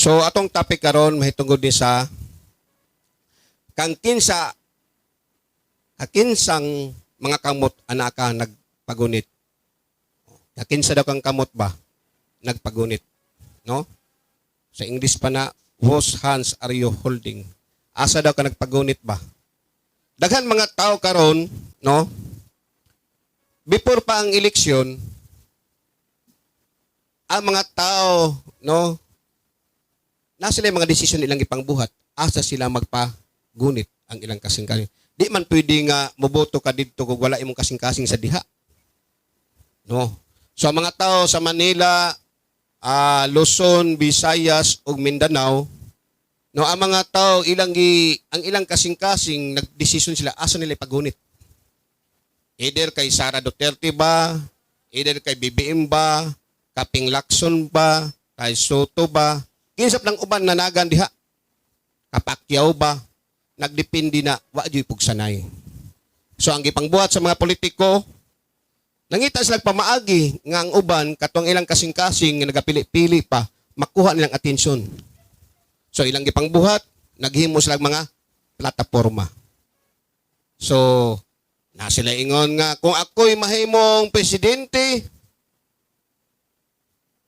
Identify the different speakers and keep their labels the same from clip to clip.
Speaker 1: So atong topic karon mahitungod ni sa kang kinsang mga kamot anaka nagpagunit. Kinsa daw kang kamot ba nagpagunit, no? Sa English pa na, whose hands are you holding? Asa daw ka nagpagunit ba? Daghan mga tao karon, no? Before pa ang eleksyon, ang mga tao, no, nasa sila mga desisyon nilang ipangbuhat, asa sila magpagunit ang ilang kasing-kasing. Di man pwede nga moboto ka dito kung wala imong kasing-kasing sa diha. No. So ang mga tao sa Manila, Luzon, Visayas ug Mindanao, no, ang mga tao ang ilang kasing-kasing nagdesisyon sila asa nila ipagunit. Either kay Sara Duterte ba, either kay BBM ba, Kaping Lacson ba, kay Soto ba, kinsap lang uban nanagan diha. Kapakyaw ba, nagdepende na wa jud pugsanay. So ang gipangbuhat sa mga politiko, nangita sila pamaagi nga ang uban katong ilang kasing-kasing nga nagapili-pili pa makuha nilang atensyon. So ilang gipangbuhat, naghimo sila mga plataporma. So na sila ingon nga kung ako'y mahimong presidente,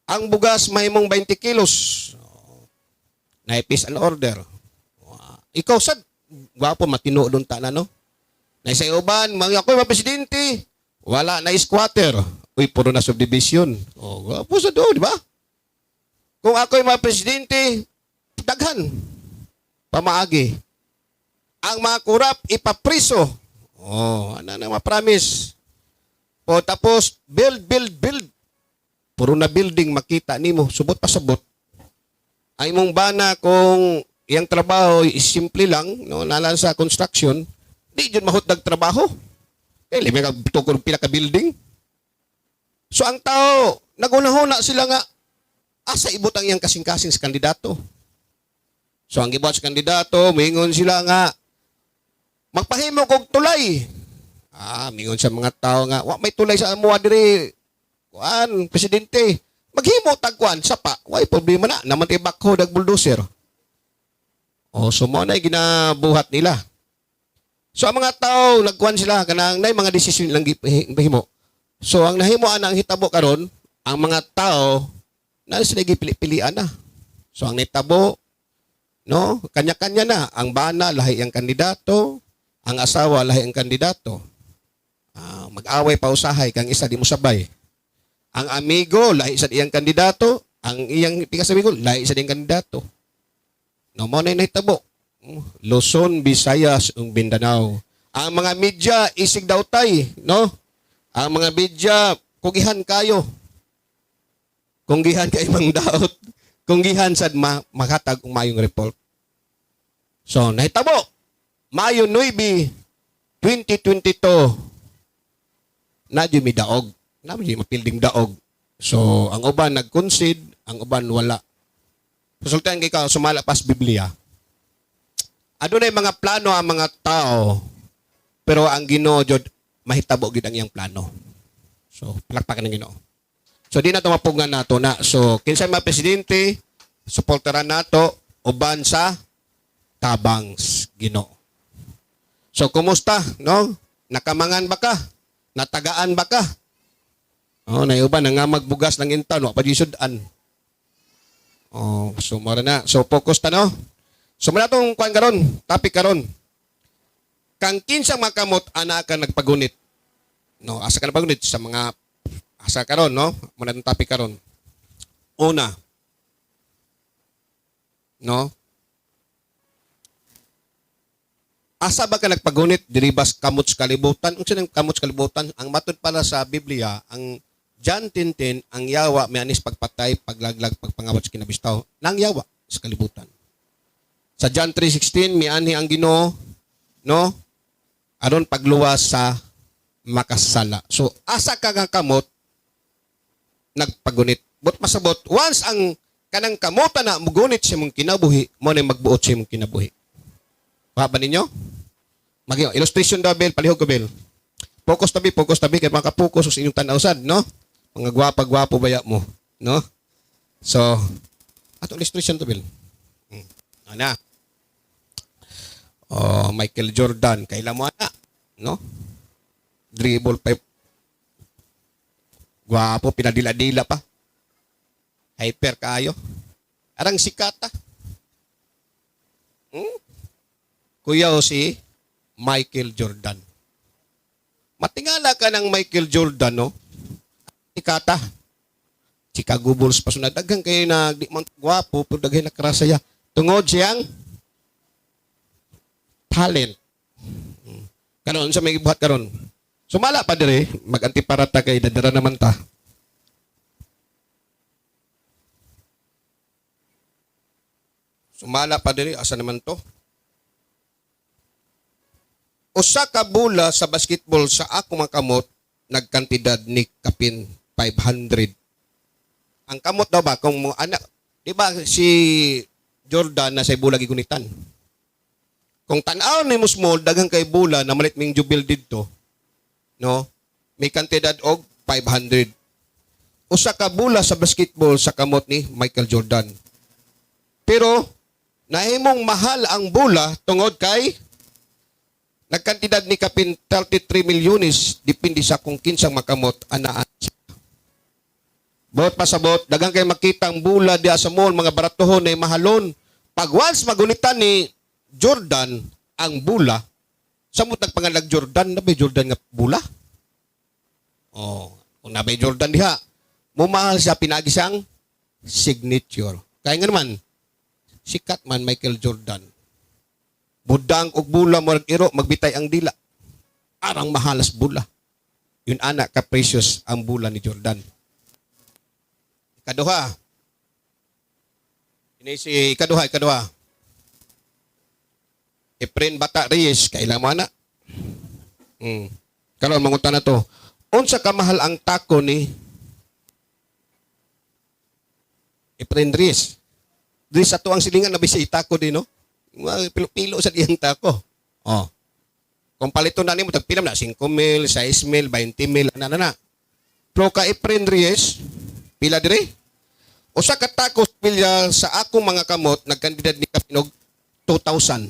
Speaker 1: ang bugas mahimong 20 kilos. Na peace and order. Ikaw sad gwapo matino don ta na, no? Na sa uban, ako'y mga presidente, wala na squatter. Uy, puro na subdivision. Oh, gwapo sa do, di ba? Kung ako'y mga presidente, daghan pamaagi. Ang mga kurap ipapriso. Oh, ano na ma-promise. O tapos build. Puro na building makita nimo, subot pa subot. Ay mong bana kung iyang trabaho is simple lang, no, nalan sa construction, di jud mahutdag trabaho. Limi ka tukod pila ka building. So ang tao, nagunahuna sila nga asa ibot ang iyang kasing-kasing sa kandidato. So ang gibuhat sa kandidato, mingon sila nga magpahimo kog tulay. Mingon sa mga tao nga, wa may tulay sa amuha diri. Kuan, presidente, maghimo tagkuan sapa, way problema na, naman tay bakho dag bulldozer. So mo na ginabuhat nila. So ang mga tao nagkuan sila kanang nay mga desisyon lang gihimo. So ang nahimo ang hitabo karon, ang mga tao na sila gipili-pilian na. So ang nitabo, no, kanya-kanya na, ang bana lahi ang kandidato, ang asawa lahi ang kandidato. Mag-away pa usahay kang isa di mo sabay. Ang amigo lahi sa iyang kandidato, ang iyang pikas amigo lahi sa iyang kandidato. No mo na nahitabo. Luzon, Visayas ug Mindanao. Ang mga media isig daw tay, no? Ang mga media kugihan kayo. Kung gihan kay mang daot, kung gihan sad makatag og mayong report. So nahitabo. Mayo 9, 2022. Nadyo mi daog. Nadyo mapilding daog. So ang uban nag-concede, ang uban wala. Resulta kay ka sumala pas Biblia. Adunay mga plano ang mga tao, pero ang Ginoo jud mahitabo gid ang iyang plano. So palakpakan ng Ginoo. So di na to mapugngan nato na. So kinsay mga presidente, suportaran nato uban sa tabang Ginoo. So kumusta, no? Nakamangan ba ka? Natagaan ba ka? Naiuban nga magbugas ng intaw, no? Pagisudan. So mara na. So focus ta, no? So muna itong kuhan karon, topic karon. Kang kinsang makamot anaka nagpagunit. No, asa ka nagpagunit sa mga asa karon, no? Muna itong topic karon. Una, no? Asa ba ka nagpagunit diribas kamot sa kalibutan? Unsa nang kamot sa kalibutan? Ang matud pala sa Biblia, ang John 10:10, ang yawa may anis pagpatay, paglaglag, pagpangawat sa kinabistaw, nang yawa sa kalibutan. Sa John 3:16, may ani ang Ginoo, no? Aron pagluwas sa makasala. So asa ka nga kamot nagpagunit? But masabot, once ang kanang kamutan na mugunit sa mong kinabuhi, mo na magbuot sa mong kinabuhi. Pa ba ninyo? Illustration daw, Bel, palihog ko, Bel. Focus tabi, kaya makapokus sa inyong tanaw sad, no? Mga gwapa-gwapo baya mo, no? So, Ato illustration to, Bill. Ana. Oh, Michael Jordan. Kailan mo ana? No? Dribble pa. Gwapo, pinadila-dila pa. Hyper kaayo. Arang sikata. Kuya o si Michael Jordan. Matingala ka ng Michael Jordan, no? Sikata. Chicago Bulls pa sunod. Daghang kayo na di man gwapo, pero daghang nakrasaya. Tungod siyang talent. Karon sa may buhat karon. Sumala pa dire, mag-antiparata kay dadara naman ta. Sumala pa dire, asa naman to? Usa ka bola sa basketball sa ako makamot nagkantidad ni kapin 500. Ang kamot daw ba kung mga anak, di ba si Jordan na sa bola gigunitan. Kung tanaw ni mo small daghang kay bola na malit ming jubil didto, no? May kantidad og 500. Usa ka bola sa basketball sa kamot ni Michael Jordan. Pero nahimong mahal ang bola tungod kay nagkantidad ni kapin 33 milyones depende sa kung kinsang makamot anaan. Bot pasabot, dagang kay makita ang bula diya sa mall, mga baratohon na mahalon. Pag once magunitan ni Jordan ang bula, samot nagpangalag Jordan, nabay Jordan nga bula? Oh, kung nabay Jordan diha, mumahal siya pinagisang signature. Kaya nga naman, sikat man Michael Jordan. Budang og bula mo iro magbitay ang dila. Arang mahalas bula. Yun anak ka precious ang bula ni Jordan. Ikaduha. Ini si ikaduha. Efren Bata Reyes kailan mo ana? Karon mangunta na to. Unsa ka mahal ang tako ni Efren Reyes? Diri sa tuang silingan na bisay tako din no? Pilo-pilo sa diyang tako. Oh. Kung palito na nimo tag pilam na 5 mil, 6 mil, 20 mil na. Pero ka Efren Reyes, pila dire? Usa ka tako pilya sa akong mga kamot nagkandidad ni kapinog 2,000.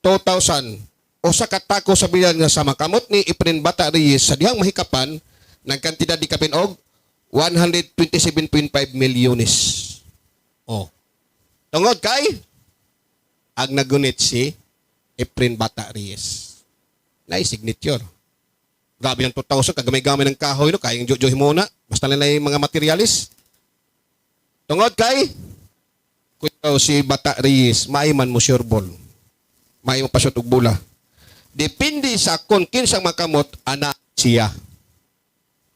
Speaker 1: 2,000. Usa ka tako sa bilyan nga sa makamot ni Efren Bata Reyes sa dihang mahikapan nagkantidad ni kapinog 127.5 milyones. Oh. Tungod kay ang nagunit si Efren Bata Reyes. Na signature. Grabe ng 2,000 kagamay-gamay ng kahoy no kayang jojoy mo na. Basta lang yung mga materialis. Tungod kay kuya si Bata Reyes, maiman mo sure ball. May mo pasot og bola. Depende sa kung kinsang makamot ana siya.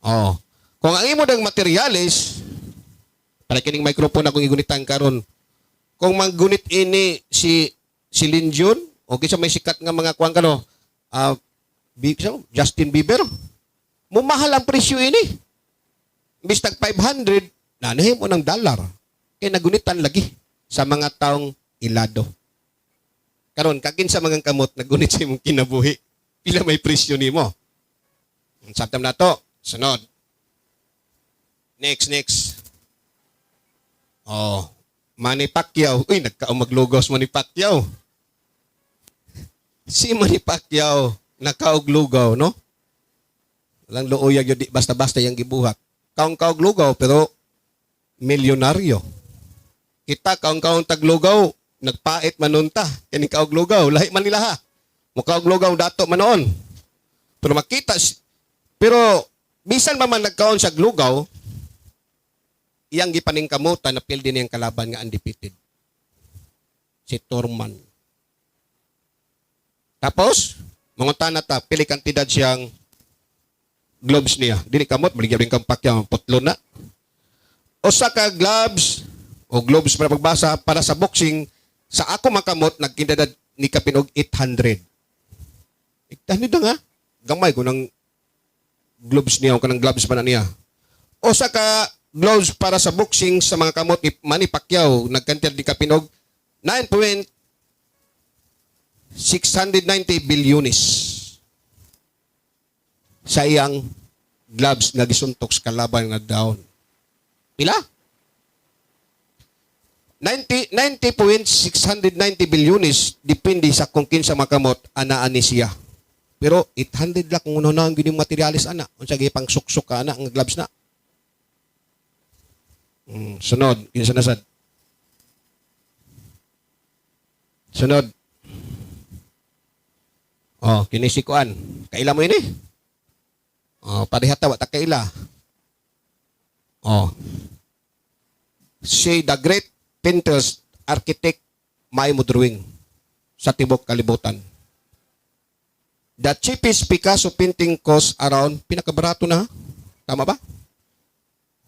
Speaker 1: Oh. Kung ang imo dang materialis para kining microphone akong igunitan karon. Kung maggunit ini si Linjon, o kinsa may sikat nga mga kuan kano, Justin Bieber, mumahal ang presyo ini. Imbis tag 500, nanahin mo ng dollar. Kaya nagunitan lagi sa mga taong ilado. Karon kakin sa mga kamot, nagunit sa imong kinabuhi. Pila may presyo nimo. Sabtam na to. Sunod. Next. Oh, Manny Pacquiao. Uy, nagkaumag-lugos Manny Pacquiao. Si Manny Pacquiao, nakauglugaw, no? Walang luuyag yun, basta-basta yung gibuhat. Kaong lugaw, pero milyonaryo. Kita, kaong taglugaw, nagpait manunta. Kani kaong lugaw, lahi man nila ha. Mukaong lugaw, dato manoon. Pero makita, pero bisan man nagkaon sa lugaw, iyang gipaningkamutan na pildi niyang kalaban nga undefeated. Si Thurman. Tapos, mangunta na ta, pili kantidad siyang gloves niya. Dili kamot, maligyan rin kang pakya, putlo na. Usa ka gloves, o gloves para pagbasa, para sa boxing, sa ako makamot, nagkindadad ni Kapinog 800. 800 na nga. Gamay ko ng gloves niya, o kanang gloves pa na niya. Usa ka gloves para sa boxing sa mga kamot ni Manny Pacquiao nagkantidad ni kapinog 9.690 bilyones sa iyang gloves nga gisuntok sa kalaban nga daon. Pila? 90.690 bilyones depende sa kung kinsa makamot anaan ni siya. Pero 800 lang kung una ang gining materialis ana. Unsa gipang suksok ka ana ang gloves na. Sunod, kinsa na sad? Sunod. Oh, kini si kuan. Kaila mo ini? Oh, parihata wa ta kaila. Oh. Si the great painters, architect, may mo drawing sa tibok kalibutan. The cheapest Picasso painting cost around, pinakabarato na, tama ba?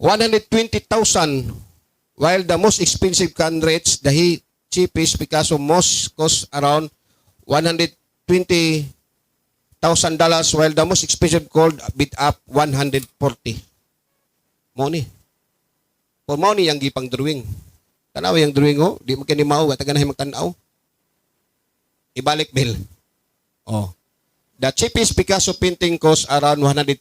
Speaker 1: 120,000, while the most expensive can reach, the cheapest Picasso most cost around $120,000, while the most expensive gold bid up 140. Mo ni. For mo ni yang gipang drawing. Tanaw yung drawing ho, di mo kinimaw, at ganahin magtanaw. Ibalik bill. Oh. The cheapest Picasso painting costs around $120,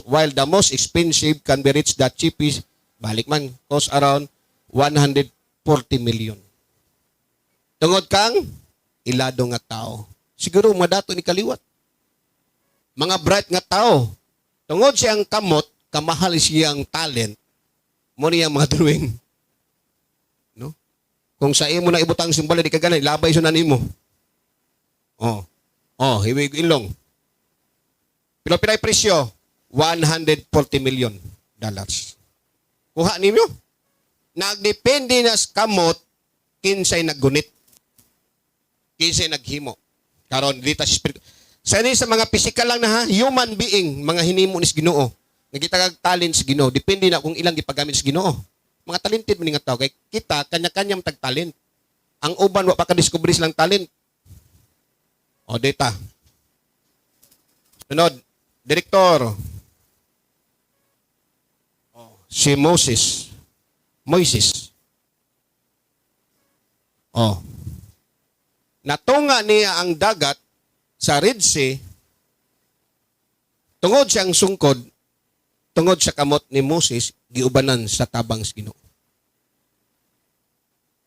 Speaker 1: while the most expensive can be reached, the cheapest, balik man, costs around 140 million. Tungod kang ilado nga tao. Siguro madato ni kaliwat. Mga bright nga tao. Tungod siyang kamot, kamahal siyang talent, mo niya mga drawing. No? Kung sa imo na ibutang simbolo di ka ganay, labay so na nimo. Oh. Oh, hiwig ilong. Pero pinay presyo, $140 million. Kuha ninyo. Nagdepende na sa kamot kinsay naggunit. Kinsay naghimo. Karon dita sa spirit. Sa mga physical lang na ha, human being, mga hinimo ni Ginoo. Nagitagag talent sa Ginoo. Depende na kung ilang gipagamit sa Ginoo. Mga talented mo nga tao. Kaya kita, kanya-kanyang tag-talent. Ang uban, wa pa ka-discover silang talent. O, data. Sunod. Direktor. O, si Moses. O. Natunga niya ang dagat sa Red Sea, tungod siyang sungkod, tungod sa kamot ni Moses, giubanan sa tabang sa Ginoo.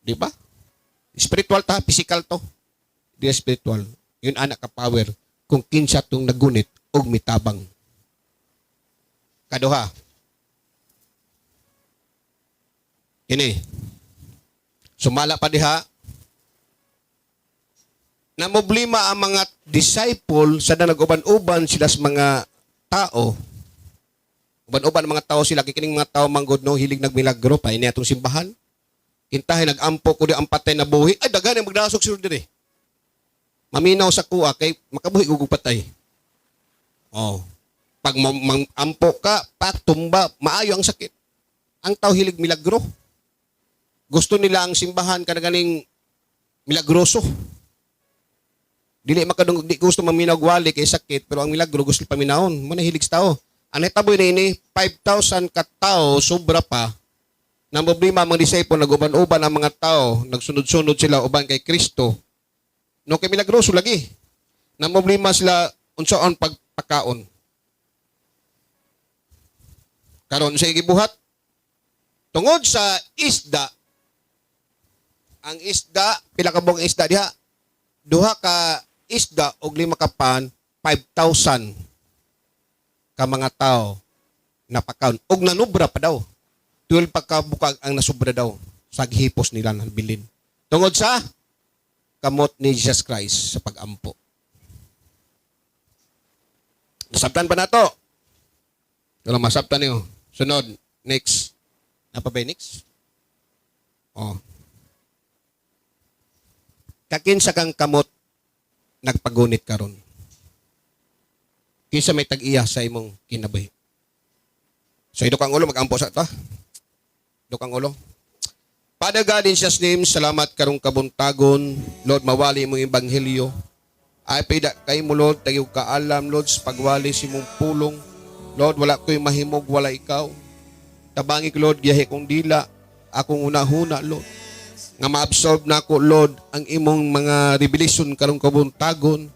Speaker 1: Di ba? Spiritual ta, physical to. Di spiritual. Yun anak ka power kung kinsa tong nagunit og mitabang. Kaduha. Kini. Sumala pa diha. Namoblema ang mga disciple sa nag-uban-uban sila sa mga tao. Uban-uban mga tao sila, kikining mga tao manggod no, hilig nagmilagro pa, ini atong simbahan. Kintahin, nag-ampo ko di ang patay na buhi. Ay, dagan yung magdasok sila dire. Maminaw sa kuha, kay makabuhi gugupatay. Oh. Pag ampo ka, tumba, maayo ang sakit. Ang tao hilig milagro. Gusto nila ang simbahan kanaganing milagroso. Dili makadungog, di gusto maminaw wali kay sakit, pero ang milagro gusto paminahon. Muna hilig sa tao. Ang netaboy na ini, 5,000 katao, sobra pa. Nang problema mga disciple, nag-uban-uban ang mga tao, nagsunod-sunod sila uban kay Kristo. No kay milagroso lagi. Nang problema sila unsaon pagpakaon. Karon sa gibuhat tungod sa isda. Ang isda, pila ka buong isda diha? Duha ka isda og 5 ka pan, 5,000 ka mga tao napakaon. Og nanubra pa daw. 12 pagkabukag ang nasubra daw sa gihipos nila ng bilin. Tungod sa kamot ni Jesus Christ sa pag-ampo. Nasabtan pa na to. Wala masabtan niyo. Sunod. Next. Napa ba next? Oh. Kakinsa kang kamot nagpagunit karon. Kinsa may tag-iya sa imong kinabuhi. So ito kang ulo, mag-ampo sa ito. Ito kang ulo. Father God, in Jesus' name, salamat karong kabuntagon. Lord, mawali mong ebanghelyo. Ay pida kay mo, Lord, tayo kaalam, Lord, sa pagwali si mong pulong. Lord, wala ko'y mahimog, wala ikaw. Tabangi ko, Lord, giyahe kong dila. Akong unahuna, Lord. Nga ma-absorb na ako, Lord, ang imong mga revelation karong kabuntagon.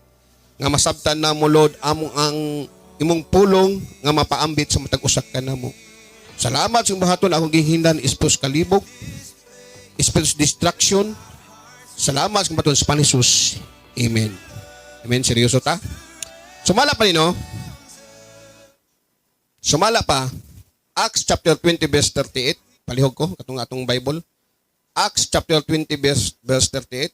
Speaker 1: Nga masabtan na mo, Lord, among ang imong pulong nga mapaambit sa matag-usak ka na mo. Salamat sa bahaton akong gihindan ispos kalibog, ispos distraction. Salamat sa bahaton sa Panisus. Amen. Amen. Seryoso ta? Sumala pa rin, no? Sumala pa. Acts chapter 20 verse 38. Palihog ko, katong atong Bible. Acts chapter 20 verse 38.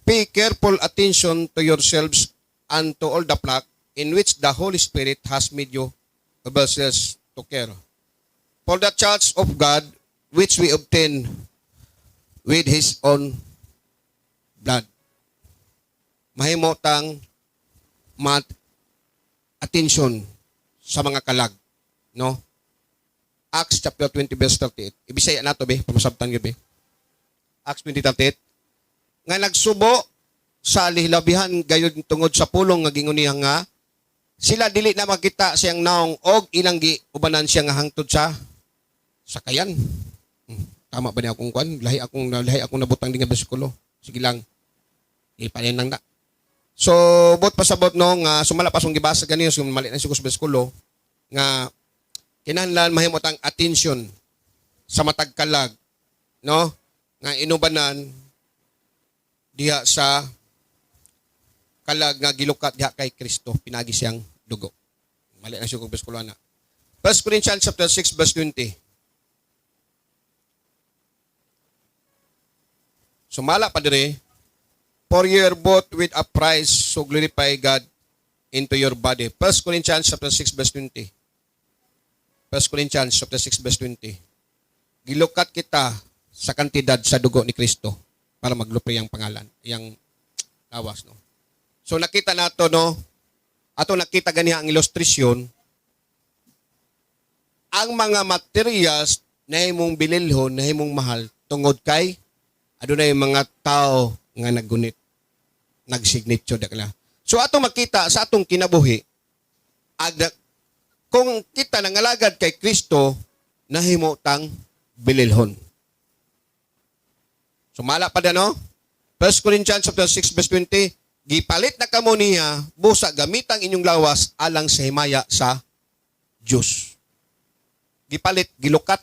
Speaker 1: Pay careful attention to yourselves and to all the flock in which the Holy Spirit has made you overseers to care. For the church of God, which we obtain with His own blood. Mahimotang attention sa mga kalag. No? Acts chapter 20 verse 38. Ibisaya na ito, be. Pamasabtan nyo, be. Acts 20:38. Nga nagsubo sa lihilabihan gayon tungod sa pulong nga gingon niya nga sila dili na makita siyang naong og ilang giubanan siya nga hangtod sa sakayan. Tama ba niya akong kwan? Lahi akong nabutang dinga bersikulo. Sige lang. Ipanin lang na. So, bot pasabot no nga sumala pa song gibasa kaniyo sum mali na siguro sa bersikulo nga kinahanglan mahimot ang attention sa matag kalag, no? Nga inubanan diha sa kalag nga gilukat diha kay Kristo, pinagi siyang dugo. Mali na siguro bersikulo na. 1 Corinthians chapter 6 verse 20. Sumala pa dire, for you are bought with a price, so glorify God into your body. 1 Corinthians chapter 6 verse 20. 1 Corinthians chapter 6 verse 20. Gilukat kita sa kantidad sa dugo ni Kristo para maglupay ang pangalan, yang lawas, no. So nakita nato, no, ato nakita ganiha ang ilustrasyon, ang mga materials na himong bililhon, na himong mahal tungod kay adunay mga tao nga naggunit, nagsignature dakla. So ato makita sa atong kinabuhi, kung kita nangalagad kay Kristo, nahimutang bililhon. Sumala pa da, no? 1 Corinthians chapter 6 verse 20, gipalit na kamo niya, busa gamitang inyong lawas alang sa himaya sa Diyos. Gipalit, gilukat.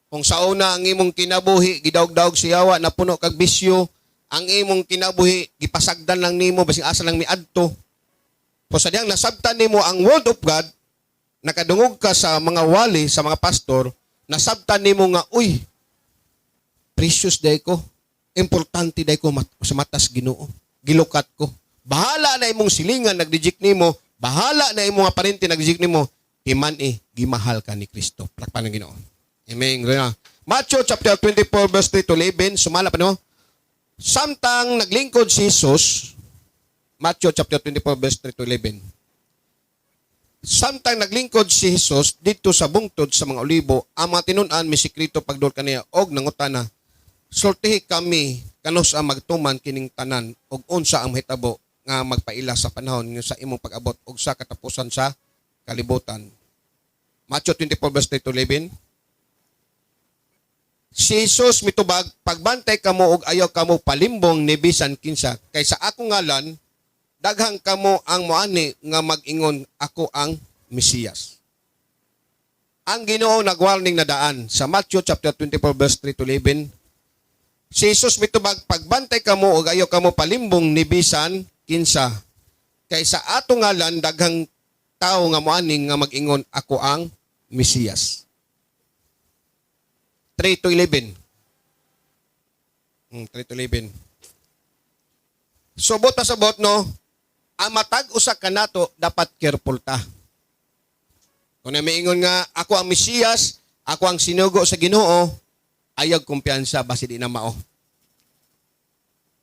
Speaker 1: Kung sa una ang imong kinabuhi, gidaog-daog siyawa, napuno kag bisyo, ang imong kinabuhi, gipasagdan lang nimo, basing asa lang miadto. So sa diyang nasabtan nimo ang word of God, nakadungog ka sa mga wali, sa mga pastor, nasabtan nimo nga, uy, precious day ko, importante day ko sa matas Ginoo, gilukat ko. Bahala na imong silingan, nag-reject nimo, bahala na imong aparente, nag-reject nimo, timan gimahal ka ni Kristo. Plakpan ng Ginoo. Amen. Matthew chapter 24 verse 3 to 11, sumala pa, no? Samtang naglingkod si Jesus, Matthew chapter 24 verse 3 to 11. Samtang naglingkod si Jesus dito sa bungtod sa mga olibo, ang mga tinun-an misikrito pagdol kaniya og nangutana, sultihi kami kanos ang magtuman kining tanan og unsa ang mahitabo nga magpaila sa panahon nga sa imong pag-abot og sa katapusan sa kalibutan. Matthew 24 verse 3 to 11. Si Jesus mitubag, pagbantay kamo og ayaw kamo palimbong ni bisan kinsa, kay sa akong ngalan daghang kamo ang moani nga mag-ingon ako ang Mesiyas. Ang Ginoo nag-warning na daan sa Matthew chapter 24 verse 3 to 11. Si Jesus mitubag, pagbantay kamo og ayaw kamo palimbong ni bisan kinsa, kay sa ato ngalan daghang tao nga moani nga mag-ingon ako ang Mesiyas. 3 to 11. 3 to 11. So, bot sa bot, no? Ang matag usa ka nato dapat careful ta. Kung na maingon nga, ako ang Mesiyas, ako ang sinugo sa Ginoo, ayag kumpiyansa, basi di na mao.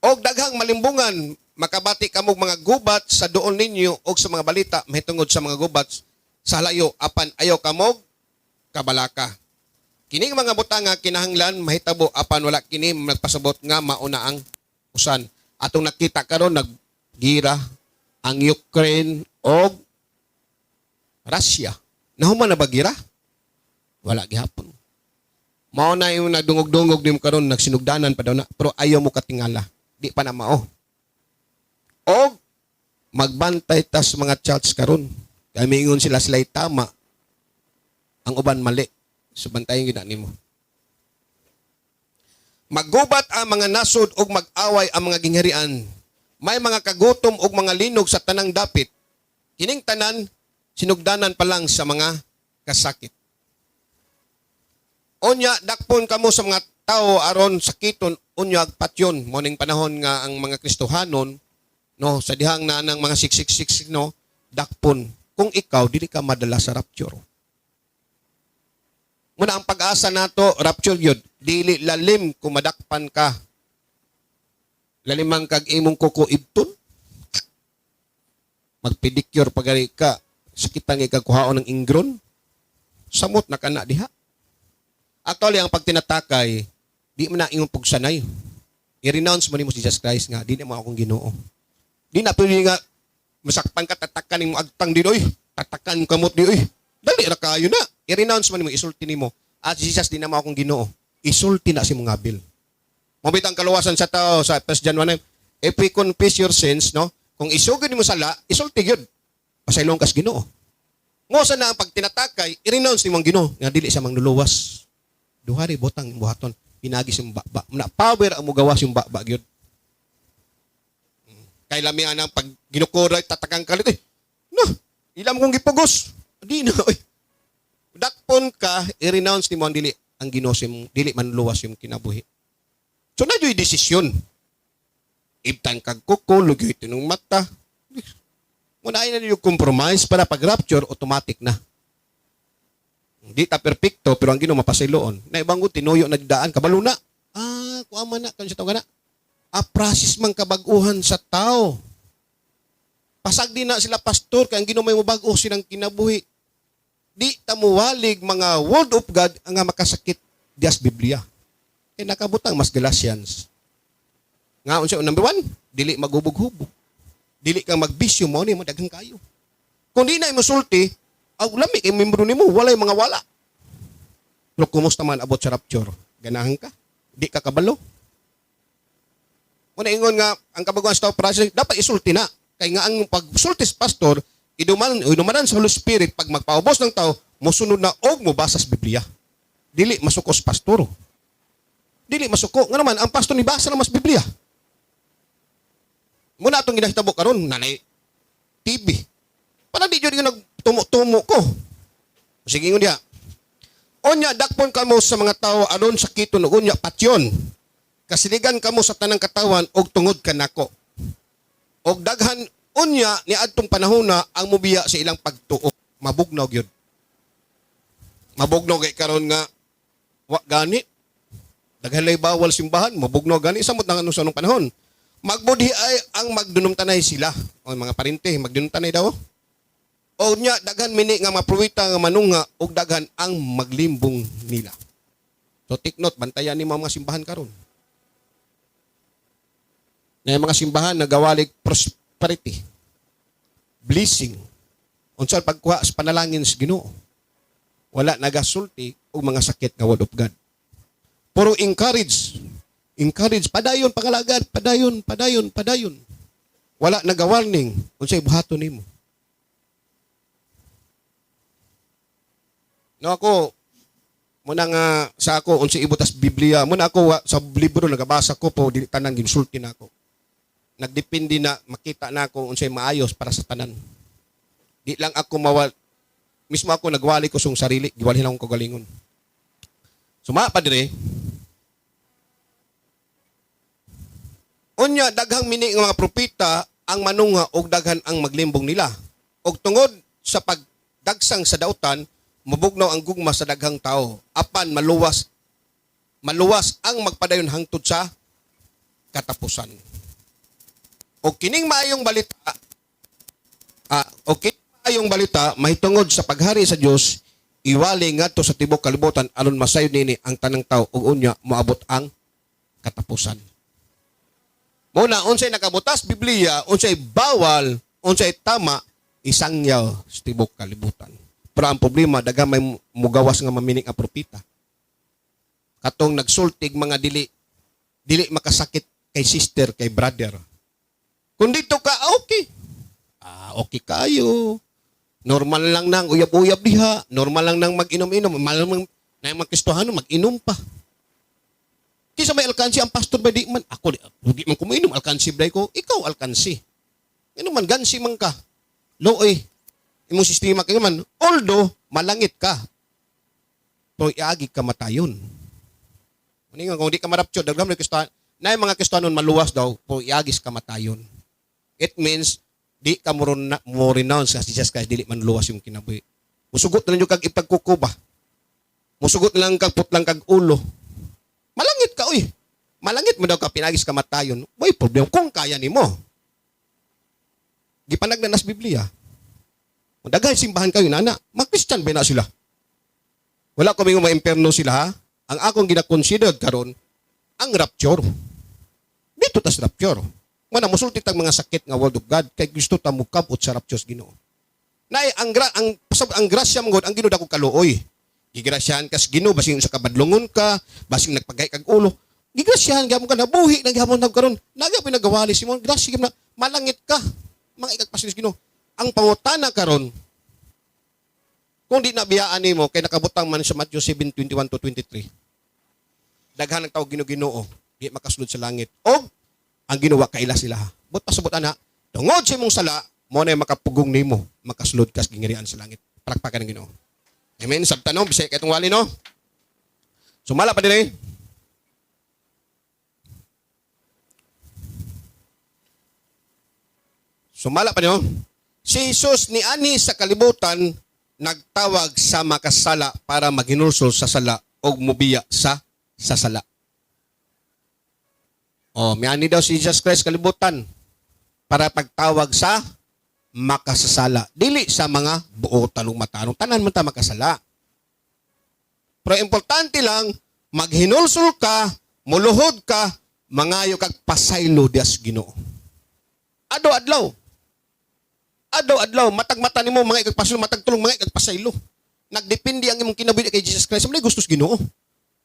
Speaker 1: Og daghang malimbungan, makabati kamog mga gubat sa doon ninyo og sa mga balita, mahitungod sa mga gubat sa layo, apan ayaw kamog kabalaka. Kining mga butanga kinahanglan mahitabo apan wala kini nagpasabot nga mauna ang usan. Atong nakita karon naggira ang Ukraine o Russia. Nahuman na ba gira? Wala gihapon. Mao na yung nagdungog-dungog nim karon nagsinugdanan pa daw na pero ayaw mo katingala. Di pa na mao. Og magbantay tas mga church karon. Kaya mingon sila'y tama, ang uban mali. So bantayan gina nimo. Maggubat ang mga nasod ug mag-away ang mga gingharian. May mga kagutom ug mga linog sa tanang dapit. Kining tanan sinugdanan pa lang sa mga kasakit. Unya dakpon kamo sa mga tao aron sakiton unya patyon mo ning panahon nga ang mga Kristohanon no sa dihang na ng mga 666 no dakpon kung ikaw dili ka madala sa rapture. Muna ang pag-asa nato rapture yun dili lalim kung madakpan ka. Lalimang kag imong kuko ibton. Magpedicure pagari ka sakitan nga kuhaon ng ingron. Samot na kana diha. Actually ang pagtinatakay di man na imong pugsanay. I-renounce mo nimo si Jesus Christ nga di na mo akong Ginoo. Di na pwede nga masakpan ka tatakan nimo agtang di oy. Tatakan kamot di oy. Dali ra kayo na. I-renounce man nimo isulti nimo. At Jesus di na mo akong Ginoo. Isulti na si mong Abil. Mabit ang kaluwasan sa tao sa 1 John 1. If we confess your sins, no? Kung isugod nimo sala, isulti gyud. Pasaylong kas Ginoo. Ngo sa na ang pagtinatakay, i-renounce nimo ang Ginoo nga dili siya mangluluwas. Duhari botang buhaton. Pinagi si baba. Na power ang mugawas yung baba gyud. Kay lami anang pag ginukuray tatakang kalit eh. No, ilam kong gipugos. Di na oy. Dakpon ka, i-renounce nimo ang dili ang Ginoo dili man luwas yung kinabuhi. So na yung desisyon. Ibtan kag kuko, lugoy tinong mata. Munahin na yung compromise para pag-rapture, automatic na. Hindi ta perfecto, pero ang Ginoo mapasiloon. Na ibang tinuyo na daan, kabalo na. Kuama na, kanyo sa tao na. Process mang kabaguhan sa tao. Pasag din na sila pastor, kaya ang Ginoo may mabago silang kinabuhi. Di tamuwalig mga word of God ang makasakit dias Biblia. Kaya nakabutang mas Galatians. Nga unsa number 1, dili magubog-hubog. Dili kang magbisyo mo ni mo daghang kayo. Kung di na imusulti, lami kay membro nimo walay mga wala. Pero kumusta man abot sa rapture? Ganahan ka? Di ka kabalo? Muna ingon nga ang kabaguhan sa tao process dapat isulti na. Kay nga ang pagsulti sa pastor idumanan sa Holy Spirit pag magpaubos ng tao mosunod na og mobasa sa Biblia. Dili masukos pastor. Dili masuko. Nga naman, ang pastor ni basa na mas Biblia. Muna itong ginahitabo karon nanay TV. Para di dyan yung nagtumo-tumo ko. Sige nga diya. Onya, dakpon kamo sa mga tao aron sakiton o unya patyon. Kasiligan kamo sa tanang katawan og tungod kanako. Og daghan unya ni adtong panahona ang mubiya sa ilang pagtuo. Mabugnaw gyud. Mabugnaw kay karon nga wa gani. Daghalay bawal simbahan, mabugnaw gani samot nang ano sa anong panahon. Magbudhi ay ang magdunumtanay sila. O mga parente, magdunumtanay daw. O nya daghan mini nga mapruwita nga manunga og daghan ang maglimbong nila. So take note, bantayan ni mga simbahan karon. Na mga simbahan nagawalig prosperity, blessing, unsa pagkuha sa panalangin sa Ginoo. Wala nagasulti og mga sakit nga word of God. Puro encourage, padayon pangalagad, padayon. Wala nagawarning unsay buhaton nimo. No ako muna nga sa ako unsay ibutas Biblia, muna ako sa libro nagabasa ko po dili tanan ginsulti nako. Nagdepende na makita na ako unsay maayos para sa tanan. Di lang ako mismo ako nagwali ko sung sarili, giwali lang akong kagalingon. Suma pa dire. Unya daghang mini nga mga propeta ang manunga og daghan ang maglimbong nila. Og tungod sa pagdagsang sa dautan, mabugnaw ang gugma sa daghang tao. Apan maluwas ang magpadayon hangtod sa katapusan. O kining maayong balita, mahitungod sa paghari sa Dios, iwali ngadto sa tibok kalibutan aron masayon nini ang tanang tao ug unya moabot ang katapusan. Muna unsay nakabutas Biblia, unsay bawal, unsay tama, isangyaw sa tibok kalibutan. Pero ang problema daga may mugawas nga mamining a propeta. Katong nagsultig mga dili makasakit kay sister, kay brother. Kung dito ka, okay. Okay kayo. Normal lang nang uyab-uyab diha, normal lang nang mag-inom-inom, malamang na yung magkristohano, mag-inom pa. Kisa may alkansi ang pastor ba di man? Ako, di man kuminom, alkansi ba ko? Ikaw alkansi. Ano man, gansi man ka. Looy, imong sistema kayo man. Although, malangit ka. Pero iagi ka matayon. Maningan, kung di ka maraptyo, dagdam na yung mga kristohanon maluwas daw, pero iagis ka matayon. It means, di ka mo renounce kasi Jesus Christ, dili man luwas yung kinabuhi. Musugot na lang yung kag ipagkukuba. Musugot na lang kag putlang kag ulo. Malangit ka, uy. Malangit mo daw ka, pinagis ka matayon. May problem kung kaya ni mo. Gipanag na nas Biblia. Kung dagay simbahan kayo, nana, mag-Christian ba na sila? Wala ko mga imperno sila, ha? Ang akong gina-consider karon ang rapture. Dito tas rapture. Mana musulti tang mga sakit nga word of God kay Kristo ta mukabot sa rapture Ginoo. Nay ang grasya mong God ang Ginoo dako kaluoy. Gigrasyahan kas Ginoo basing sa kabadlongon ka, basing nagpagay kag ulo. Gigrasyahan gyapon ka nabuhi nagyapon nagkaron. Naga pinagawali si mo grasya gyapon malangit ka. Mga ikagpasis Ginoo. Ang pangutana karon kung di nabiyaan nimo kay nakabutang man sa Matthew 7:21 to 23. Daghan ng tao Ginoo, di makasulod sa langit. O ang ginawa kaila sila. But pasabot ana, tungod sa imong sala, mo na makapugong nimo, makasulod kas gingirian sa langit. Palakpakan ng Ginoo. Amen. Sabtanom bisay kay wali no. Sumala pa dinhi. Sumala pa niyo. Si Jesus ni ani sa kalibutan nagtawag sa makasala para maghinulsol sa sala o mubiya sa sala. O, may ani daw si Jesus Christ kalibutan para pagtawag sa makasasala. Dili sa mga buo talong matarong. Tanan man ta makasala. Pero importante lang, maghinulsol ka, muluhod ka, mangayo kag pasaylo dias Ginoo. Adlaw-adlaw. Adlaw-adlaw, matag-mata nimo mga ikagpasaylo, matag-tulong mga ikagpasaylo. Nagdepende ang imong kinabuhi kay Jesus Christ. May gustos Ginoo.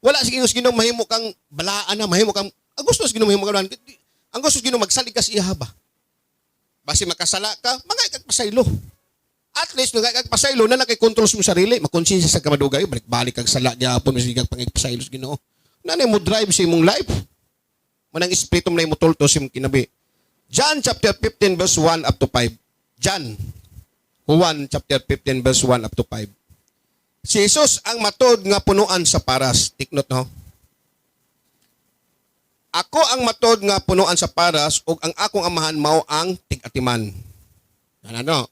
Speaker 1: Wala sige Ginoo mahimo kang balaan na, mahimo kang gustos Ginoo mahimo kang ang gustos Ginoo magsalig ka sa iya ba. Basi makasala ka, mga ikagpasaylo. At least nga ikagpasaylo na nakay-control mo sarili, makonsensya sa kamadugay, balik-balik kag sala gyapon masigag pangigpasaylo sa Ginoo. Nanay mo drive sa imong life. Manang espiritu mo na mo tulto sa imong kinabuhi. John chapter 15 verse 1 up to 5. John 1 chapter 15 verse 1 up to 5. Si Jesus ang matod nga punuan sa paras. Take note no. Ako ang matod nga punuan sa paras ug ang akong amahan mao ang tig-atiman. Ano?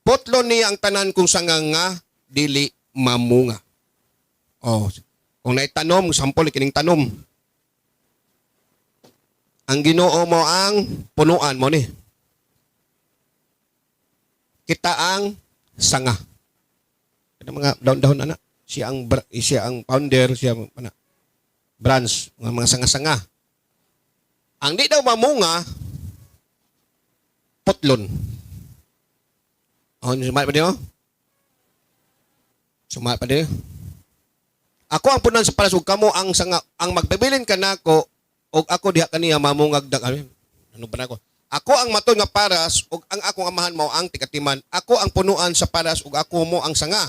Speaker 1: Putlo niya ang tanan kung sanga nga dili mamunga. Oh, kung naitanom, sample kining tanom. Ang Ginoo mo ang punuan mo ni. Kita ang sanga. Ano mga daon-daon ana? Siya ang founder, siya ana. Branch, mga sanga-sanga. Ang di daw mamunga, putlon. Sumat pa niyo? Sumat pa niyo? Ako ang punan sa palas, ug kamo ang sanga, ang magbibilin ka nako, ug ako diha kaniya mamungag ano ba nako? Ako ang matod nga paras, ug ang akong amahan mao ang tig-atiman. Ako ang punuan sa paras, ug ako mo ang sanga.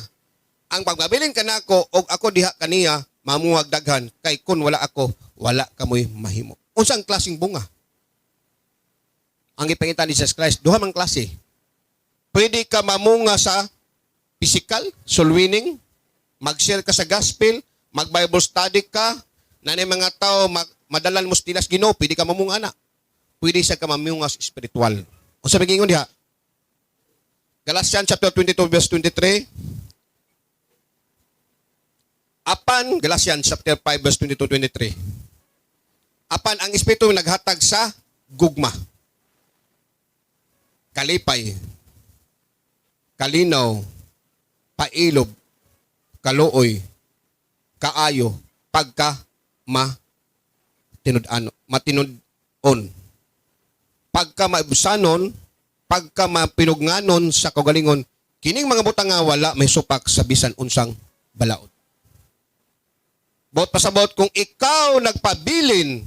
Speaker 1: Ang pagmabilin ka nako, ug ako diha kaniya mamungag daghan, kay kun wala ako, wala kamoy mahimo. Unsang klaseng bunga? Ang ipangita ni Jesus Christ, duha mang klase. Pwede ka mamunga sa physical, soul winning, mag-share ka sa gospel, mag-Bible study ka, na mga tao madalan mo stilas Ginoo, pwede ka mamunga na. Pwede sa ka mamunga sa spiritual. O sabi gingon diha, Galatians chapter 22 verse 23, apan, Galatians chapter 5 verse 22-23, apan ang Espiritu naghatag sa gugma, kalipay, kalinaw, pailob, kaluoy, kaayo, matinud-on, pagka maibusanon, pagka mapinugnanon sa kagalingon, kining mga butang nga wala may supak sa bisan unsang balaod. Bot pasabot kung ikaw nagpabilin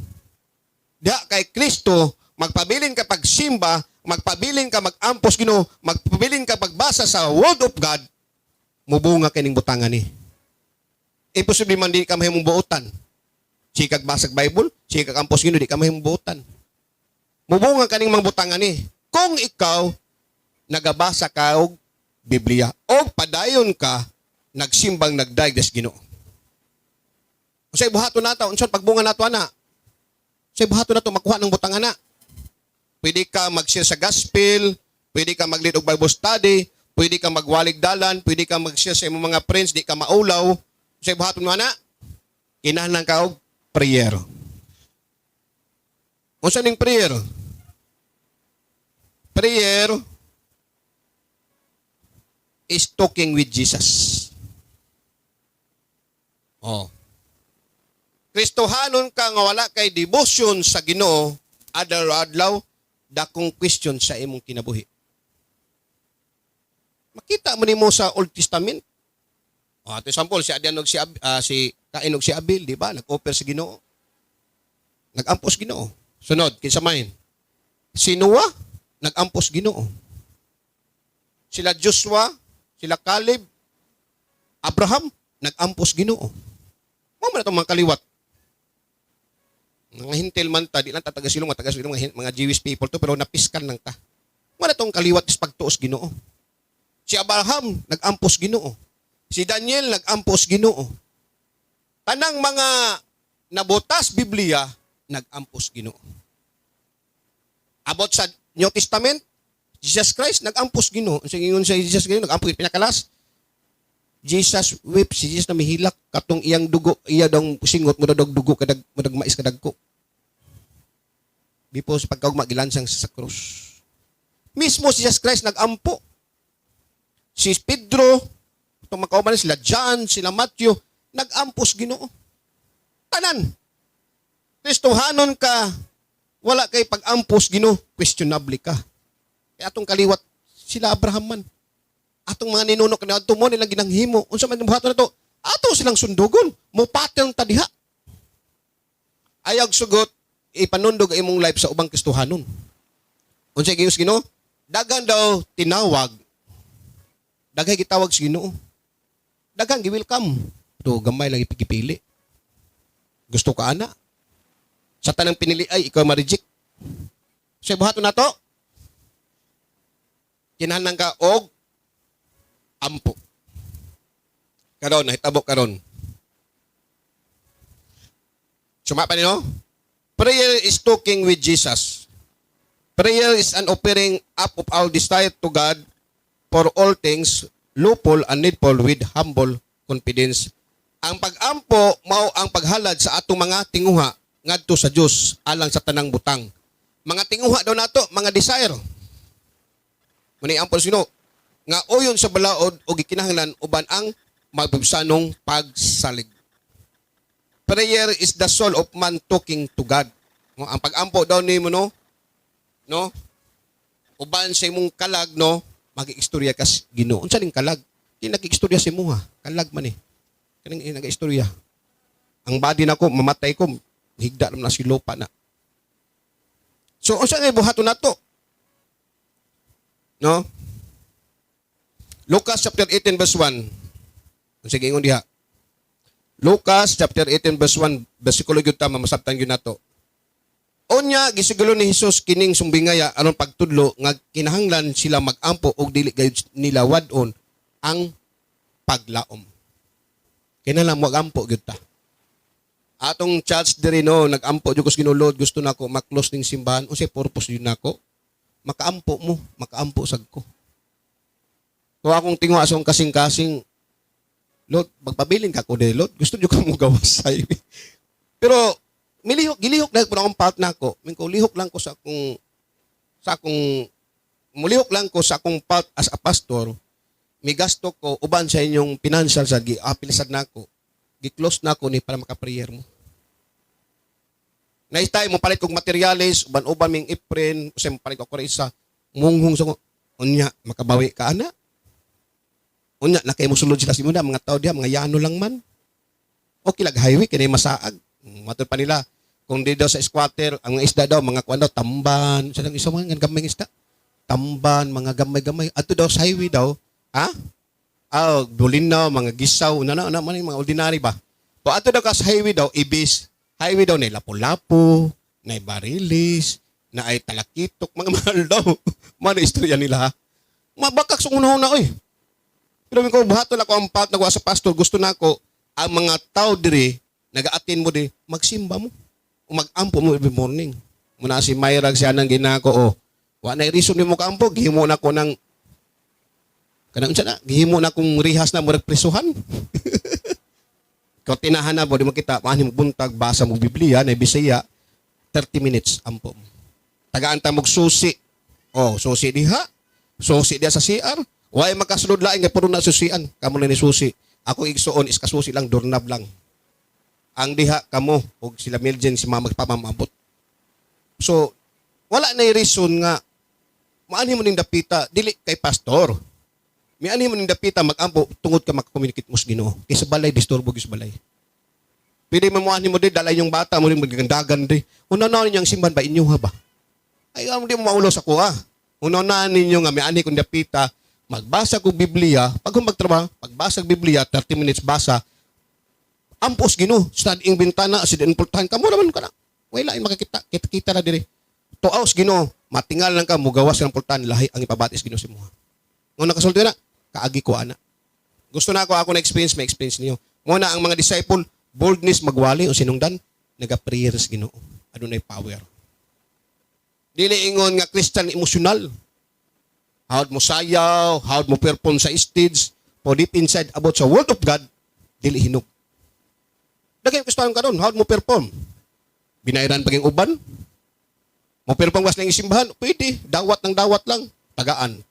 Speaker 1: diha kay Kristo, magpabilin ka pagsimba, magpabilin ka, mag-ampos Ginoo, magpabilin ka pagbasa sa Word of God, mubunga kining butangan ni. Imposible man di ka mahimong buotan. Sikag basag Bible, sikag ampos Ginoo, di ka mahimong buotan. Mubunga kaning mga butangan ni. Kung ikaw nagabasa ka og Biblia o padayon ka nagsimbang nagdaig des Ginoo. Unsay buhaton nato, unsa pagbunga nato ana? Unsay buhaton nato makuha ng butangan na? Pwede ka mag-share sa gospel, pwede ka mag-lead og Bible study, pwede ka magwalig dalan, pwede ka mag-share sa imong mga friends, di ka maulaw. Unsay buhaton mo ana? Kinahanglan ka og prayer. Unsa ning prayer? Prayer is talking with Jesus. Oh. Kristohanon ka nga wala kay devotion sa Ginoo, adlaw-adlaw dakong question sa imong kinabuhi. Makita mo nimo sa Old Testament. Oh, ato example si Adan og si Cain og si Abel, di ba? Nag-offer sa Ginoo. Nag-ampos Ginoo. Sunod, kinsa man? Si Noah, nag-ampos Ginoo. Sila Joshua, sila Caleb, Abraham, nag-ampos Ginoo. Mo man itong mga kaliwat. Mga hintil man ta, di lang tataga-silong, mga Jewish people to, pero napiskan lang ta. Mo na itong kaliwat is pagtuos Ginoo. Si Abraham, nag-ampos Ginoo. Si Daniel, nag-ampos Ginoo. Tanang mga nabutas Biblia, nag-ampos Ginoo. Abot sa New Testament, Jesus Christ, nag-ampos Ginoo. Sa ingon sa Jesus Christ, nag-ampos pinakalas. Jesus weep, si Jesus na mihilak katong iyang dugo, iya dong singot mo dog dugo kadag mais kadagko. Before sa pagkaugma gilansang sa krus. Mismo si Jesus Christ nag-ampo. Si Pedro, itong makauban sila John, sila Matthew, nag-ampos Ginoo. Tanan. Kristohanon ka, wala kay pag-ampos Ginoo, questionable ka. Kaya atong kaliwat sila Abraham man. Atong mga ninuno kaniadto mo nilang ginanghimo. Unsa man buhaton nato? Ato silang sundugon, mo pateng ta diha. Ayag sugot ipanundog imong life sa ubang Kristohanon. Unsay giyos Ginoo? Dagan daw tinawag. Daghay gitawag sa Ginoo. Dagan gi-welcome. To gamay lang ipigipili. Gusto ka ana? Sa tanang pinili ay ikaw ma-reject. Sa buhaton nato, kinahanglan ka og ampo. Karon, nahitabok karon. Suma pa nino? Prayer is talking with Jesus. Prayer is an offering up of our desire to God for all things, lawful and needful with humble confidence. Ang pag-ampo mao ang paghalad sa atong mga tinguha ngadto sa Dios alang sa tanang butang. Mga tinguha daw nato, mga desire. Muni ampo sino nga uyon sa balaod o gikinahanglan uban ang mabibsanong pagsalig. Prayer is the soul of man talking to God. No, ang pag-ampo daw nimo no uban sa imong kalag no magi-istorya ka Ginoo. Unsa ning kalag? Kinag-istorya si mo ha. Kalag man eh. Kaning nag-istorya. Ang body nako mamatay ko higda naman na si lupa na. So unsa nga buhaton nato? No? Lucas chapter 18 verse 1. Sige ingon diha. Lucas chapter 18 verse 1, bersikulo gyud ta mamasabtan gyud nato. Unya gisigulo ni Hesus kining sumbingaya aron pagtudlo nga kinahanglan sila mag-ampo og dili gayud nila wadon ang paglaom. Kinahanglan mo mag-ampo gyud ta. Atong church diri no nag-ampo jud ko sa Ginoo, gusto nako ma-close ning simbahan unsay purpose yun nako? Makaampo mo, makaampo sad ko. Kung akong tingwa sa kasing-kasing, Lord, magpabiling ka ko dili, Lord. Gusto nyo ka mo gawasay. Pero, gilihok dahil po na akong part na ako. Lihok lang ko sa akong part as a pastor, may gasto ko, uban sa inyong financial sa gi-apilisad na ako. Gi-close na ako ni para makaprayer mo. Naitay mo palit kong materialis, uban-uban ming iprin, kasi palit ko isa, munghong sa unya, makabawi ka ana. Unya, nakay mo sulod sila si muna, mga tao diha, mga yano lang man. Okay, lag-highway, kaya masaag. Matod pa nila, kung di daw sa squatter, ang isda daw, mga kuwan daw, tamban, sa lang isa mga gamay isda. tamban, mga gamay-gamay. Ato daw sa highway daw, ha? Bulinaw, mga gisaw, man yung mga ordinary ba? So ato daw ka sa highway daw, ibis, highway daw na lapu-lapu, na barilis, na ay talakitok, mga mahal daw. Mga istorya nila ha. Mabakak sa una-una, oy. Pero ko, buhaton ako ang pat, nagawa sa pastor, gusto na ako, ang mga tao diri, nag-a-attend mo di, magsimba mo. O mag-ampo mo every morning. Muna si Mayrag siya nang ginako, wala na reason mo kaampo, gihimo na ko ng, kanang siya na, gihimo na kong rihas na mo nagpresuhan. Kung tinahan na mo, di mo kita, paano mo buntag, basa mo Biblia, na Bisaya, 30 minutes, ampo mo. Tagaan ta mong susi. Susi diha. Susi diha sa CR. Huwag makasunod laing, nga puro na susian. Kamu na ni susi. Ako igsoon is kasusi lang, doorknob lang. Ang diha kamo o sila Miljen si mama magpamamabot. So wala na reason nga maani mo ning dapita dili kay pastor. Miani mo ning dapita magampo tungod ka maka-communicate mo sa Ginoo. Kay sa balay disturbo gyud sa balay. Pwede mo ani mo di dalay yung bata mo ning magandagan di. Una-una niyo ang simbahan ba inyo ha ba? Ay amo di mo maulo sa kuha. Una-una ninyo nga miani kung dapita magbasa ko Biblia, pag magtrabaho, pagbasa ko Biblia, 30 minutes basa, ampos Ginoo, studying bintana, sidin pultahan ka mo naman ka na. Wala ay makakita, kita na dire. Tuaos Ginoo, matingal lang ka, mugawas ng pultahan, lahi ang ipabatis Ginoo si mo. Nung nakasulti na, kaagi ko ana. Gusto na ako na experience, may experience niyo. Muna ang mga disciple, boldness magwali o sinungdan, naga-prayers Ginoo. Adunay power. Dili ingon nga Christian emosyonal. How'd mo sayaw, how'd mo perform sa stage, po deep inside about sa word of God, dili hinog. Dagay gusto ka doon, how'd mo perform? Binayran paging uban? Mo perform was na yung simbahan? Pwede, dawat ng dawat lang, tagaan,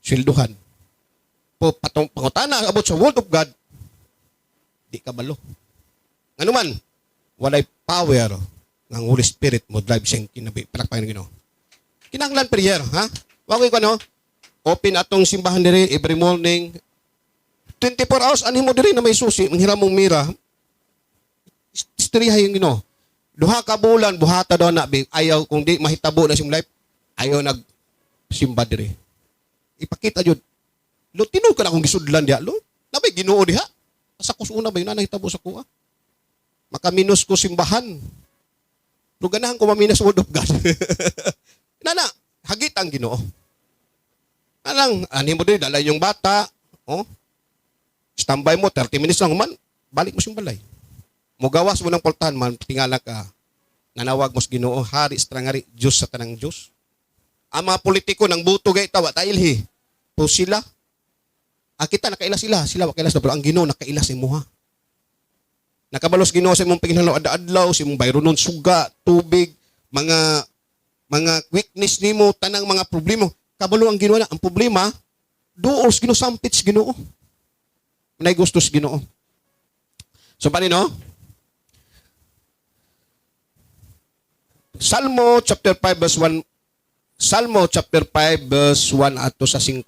Speaker 1: swelduhan. Po patong pangutana about sa word of God, di ka balo. Ano man, walay power ng Holy Spirit mo drive siyang kinabi, palakpakan ng Ginoo. Kinahanglan prayer, ha? Wag ko open atong simbahan diri every morning. 24 hours ani mo diri na may susi, manghiram mong mira. Istorya yung Ginoo. Duha ka bulan buhata daw na ayaw kung di mahitabo na sim life. Ayaw nag simba diri. Ipakita jud. Lo tinud ka na kung gisudlan diha lo. Nabay Ginoo diha. Sa kusuna ba yun na nahitabo sa kuha? Makaminos ko simbahan. Pero ganahan ko maminas word of God. Nana, hagit ang Ginoo. Ani mo din, dalay yung bata. Standby mo, 30 minutes lang man, balik mo siyang balay. Mugawas mo ng pultahan man, tingala ka. Nanawag mo sa Ginoo, hari, strangari, Diyos sa tanang Diyos. Ang mga politiko ng buto gay tawa, tailhi. Po sila. Kita, nakailas sila wakailas na, pero ang Ginoo, nakailas imuha. Nakabalos Ginoo sa imong paghinalo adlaw, sa imong bayronon suga, tubig, mga weakness nimo, tanang mga problema. Kabalo ang Ginoo na. Ang problema, duos Ginoo, sampits Ginoo. Manay gustos Ginoo. So, paano? Salmo chapter 5 verse 1. Salmo chapter 5 verse 1 ato sa 5.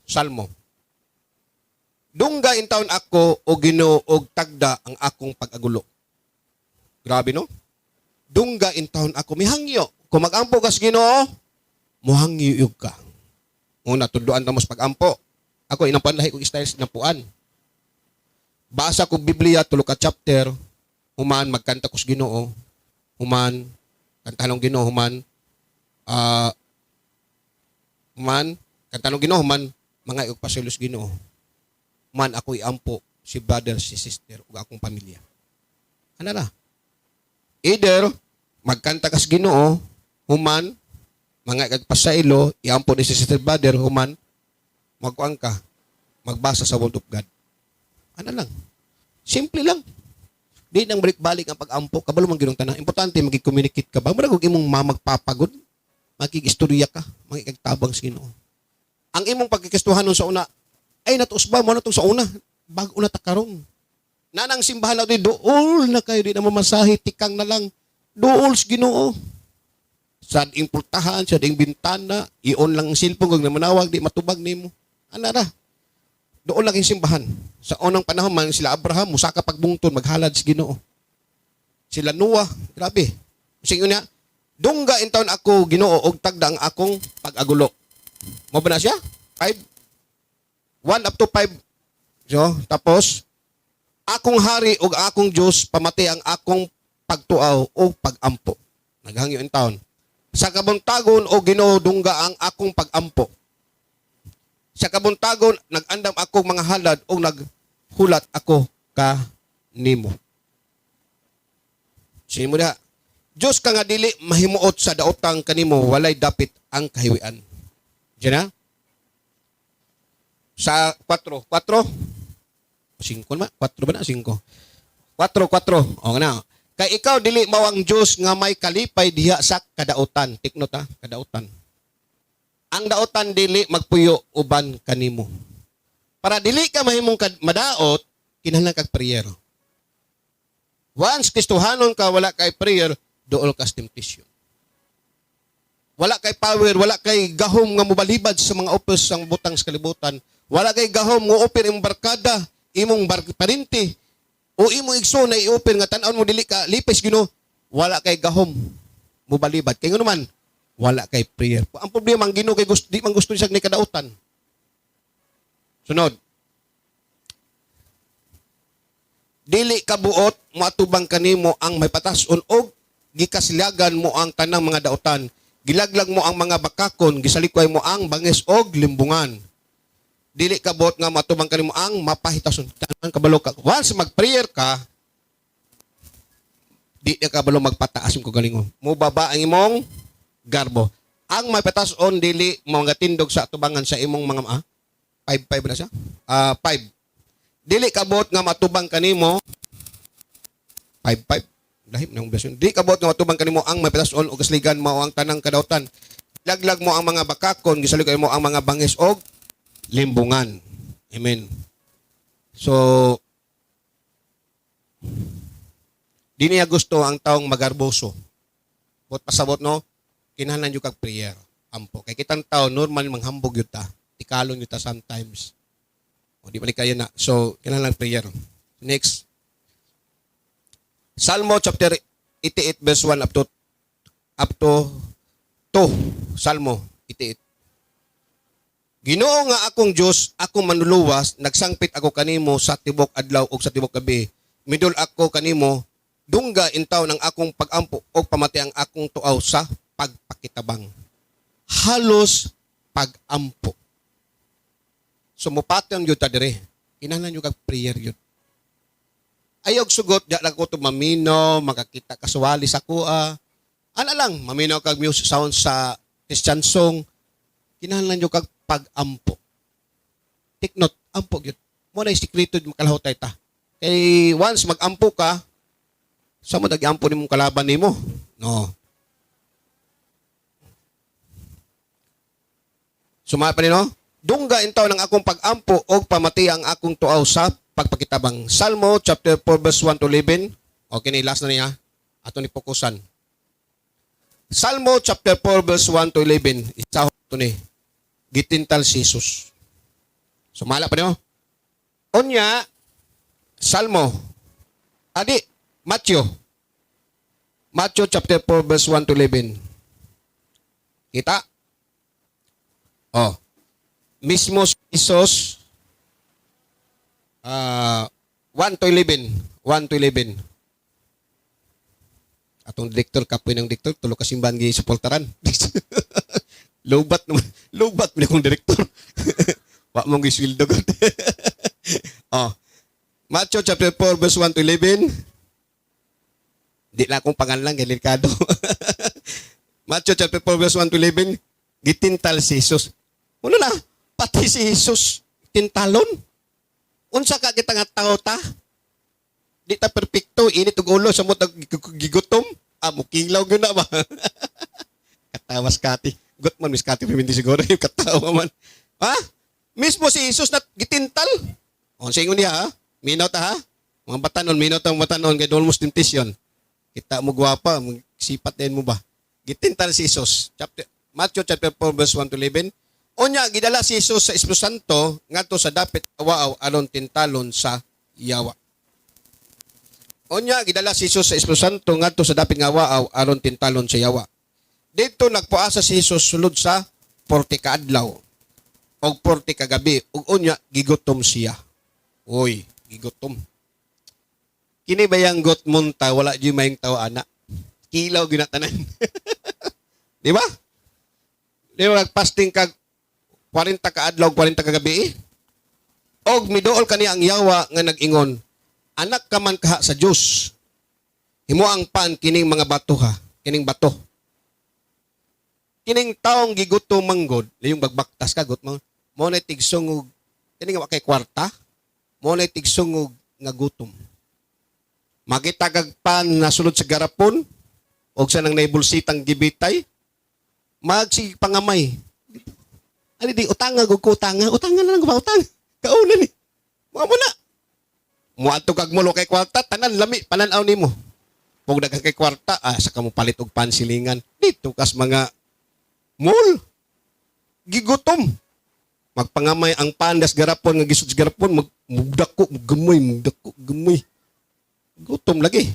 Speaker 1: Salmo. Dungga in taon ako o Ginoo og tagda ang akong pag-agulo. Grabe no? Dungga in taon ako mihangyo. Kung mag-ampo kas Ginoo, muhangyo ka. Una tuduan ta mos pag-ampo. Ako inampan lahi kog style sinampuan. Basa ko Biblia tulo ka chapter, human magkanta ko sa Ginoo, human kantanong Ginoo, human kantanong Ginoo, human mga og pasilos Ginoo. Man ako iampo si brother, si sister ug akong pamilya. Ana na? Either magkanta ka sa Ginoo, human mga kagpasailo, iampo ni si sister brother, human magkuang ka, magbasa sa word of God. Ano lang? Simple lang. Di nang balik-balik ang pag-ampo. Kabalo man ginong tanan. Importante, magig-communicate ka ba? Marag imong mamagpapagod. Magig-istorya ka. Magigtabang sa Ginoo. Ang imong pagkikistuhanon sa una, ay natuos ba? Mo na sa una. Bago na takarong. Nanang simbahan na dool na kayo. Di na mamasahe. Tikang na lang. Dool sa Ginoo. Sa ding pultahan, sa ding bintana, i-on lang ang cellphone. Kung namanawag, di matubag nimo. Anara. Doon lang yung simbahan. Sa unang panahon man, sila Abraham, musaka pagbungton, maghalad sa Ginoo. Sila Noah, grabe. Sige niya, Dungga in taon ako Ginoo og tagda ang akong pag-agulo. Mo ba na siya? 5 1 up to 5. So, tapos akong hari ug akong Dios pamatay ang akong pagtuaw o pagampo. Naghangyo in taon. Sa kabuntagon o Ginoo dungga ang akong pagampo. Sa kabuntagon nagandam ako mga halad o naghulat ako ka nimo. Sino da? Diyos ka nga dili mahimuot sa daotang kanimo walay dapit ang kahiwian. Diyan na? Sa 4. 5 naman? 4 ba na? 5. 4. O na. Kay ikaw dili mawang Diyos nga may kalipay diha sa kadaotan. Take note ha, kadaotan. Ang daotan dili magpuyo uban kanimo. Para dili ka mahimong madaot, kinahanglan kag prayer. Once Kristohanon ka, wala kay prayer, dool ka sa temptation. Wala kay power, wala kay gahom nga mobalibad sa mga opos sang butang sa kalibutan. Wala kay gahom nga oper imong barkada, imong parinti, o imong igsoon na i-oper nga tan-aw mo dili ka lipis Ginoo. Wala kay gahom mobalibad. Kay ngano man, wala kay prayer. Ang problema ang Ginoo kay gusto di man gusto siya ni kadautan. Sunod. Dili kabuot matubang kanimo ang may patason og gikasliagan mo ang tanang mga daotan. Gilaglag mo ang mga bakakon, gisalikoy mo ang bangis og limbungan. Dili kabuot nga matubang kanimo ang mapahitason. Tanang kabalo ka. Once mag-prayer ka, di ka kabalo magpataas ko galingo. Mubaba ang imong garbo. Ang may patason dili mga tindog sa atubangan sa imong mga 5 na siya? 5. Dili kabot nga matubang kanimo 5 lahim nang beson. Dili kabot nga matubang kanimo ang may patason o kasligan mo ang tanang kadautan. Laglag mo ang mga bakakon, gisaligay mo ang mga bangis og limbungan. Amen. So di niya gusto ang taong magarboso. Bot pasabot no, kinahanglan jud kag prayer. Ampo. Kay kitang tao normal manghambog yun ta. Tikalon yun ta sometimes. O di balik kayo na. So, kinahanglan prayer. Next. Salmo chapter 88 verse 1 up to 2. Salmo 88. Ginoo nga akong Dios, akong manluluwas, nagsangpit ako kanimo sa tibok adlaw ug sa tibok gabi. Midul ako kanimo, dungga intaw ng akong pagampo o pamatay ang akong tuaw sa pagpakitabang. Halos pagampo. Sumupatan yun ta dire. Kinahanglan yun kag prayer yun. Ayog sugot, di lang ko ito mamino, makakita kasuwali sa kuha. Ano lang, mamino kag music sound sa Christian song. Kinahanglan yun kag pag-ampo. Take note, ampo yun. Muna yung sikreto yung makalahotay ta. Kay once mag-ampo ka, sa mo nag-ampo ni mong kalaban ni mo? No. Sumapa ni no? Dungga intaw ng akong pag-ampo o pamatay ang akong tuaw sa pagpakitabang. Salmo chapter 4 verse 1 to 11. Okay na last na niya. Ato ni fokusan. Salmo chapter 4 verse 1 to 11. Isa ito ni. Gitintal si Jesus. Sumala pa niyo. Onya, Salmo. Matthew. Matthew chapter 4 verse 1 to 11. Kita? Oh. Mismo si Jesus 1 to 11. 1 to 11. Atong direktor, kapoy ng direktor, tulo kasimbahan gi supportaran. Lobat mo akong direktor. Wa mong gisweldo gud. Oh. Matthew chapter 4 verse 1 to 11. Di na akong pangalan delikado. Matthew chapter 4 verse 1 to 11. Gitintal si Jesus. Uno na, pati si Jesus tintalon. Unsa ka kita nga tao ta? Di ta perpekto, init og ulo sa mo gigutom. Mukilaw gyud na ba? Katawas kati. Gut man mis kati pimindi siguro yung katawa man. Ha? Mismo si Jesus na gitintal. O singon niya ha? Minaw ta ha? Mga batanon, minaw ta mga batanon kay almost temptation. Kita mo gwapa, sipat din mo ba? Gitintal si Jesus. Matthew chapter 4 verse 1 to 11. Unya gidala si Jesus sa Espiritu Santo ngadto sa dapit awaaw aron tintalon sa yawa. Unya gidala si Jesus sa Espiritu Santo ngadto sa dapit nga awaaw aron tintalon sa yawa. Dito nagpuasa si Jesus sulod sa 40 ka adlaw o 40 ka gabi ug unya gigutom siya. Oy, gigutom. Kini bayang got munta wala di mayong tawo ana. Kilaw ginatanan. Di ba? Di ba nagpasting kag 40 ka adlaw 40 ka gabi? Og miduol kani ang yawa nga nag-ingon, anak ka man kaha sa Dios. Himo ang pan kining mga bato ha, kining bato. Kining taong gigutom manggod, yung bagbaktas kagot mo na tigsungog, kining wa kay kwarta, mo na tigsungog nga gutom. Magitagag pan na sulod sa garapon, og sa nang naibulsitang gibitay, magsig pangamay. Ani di utanga gud ko utanga na lang ba utang. Kauna ni. Mo na. Mo adto kag mulo kay kwarta tanan lami pananaw nimo. Pog daghang kay kwarta, saka mo palit og pansilingan. Dito kas mga mall. Gigutom. Magpangamay ang pandas garapon nga gisud garapon mugdako gumoy. Gutom lagi.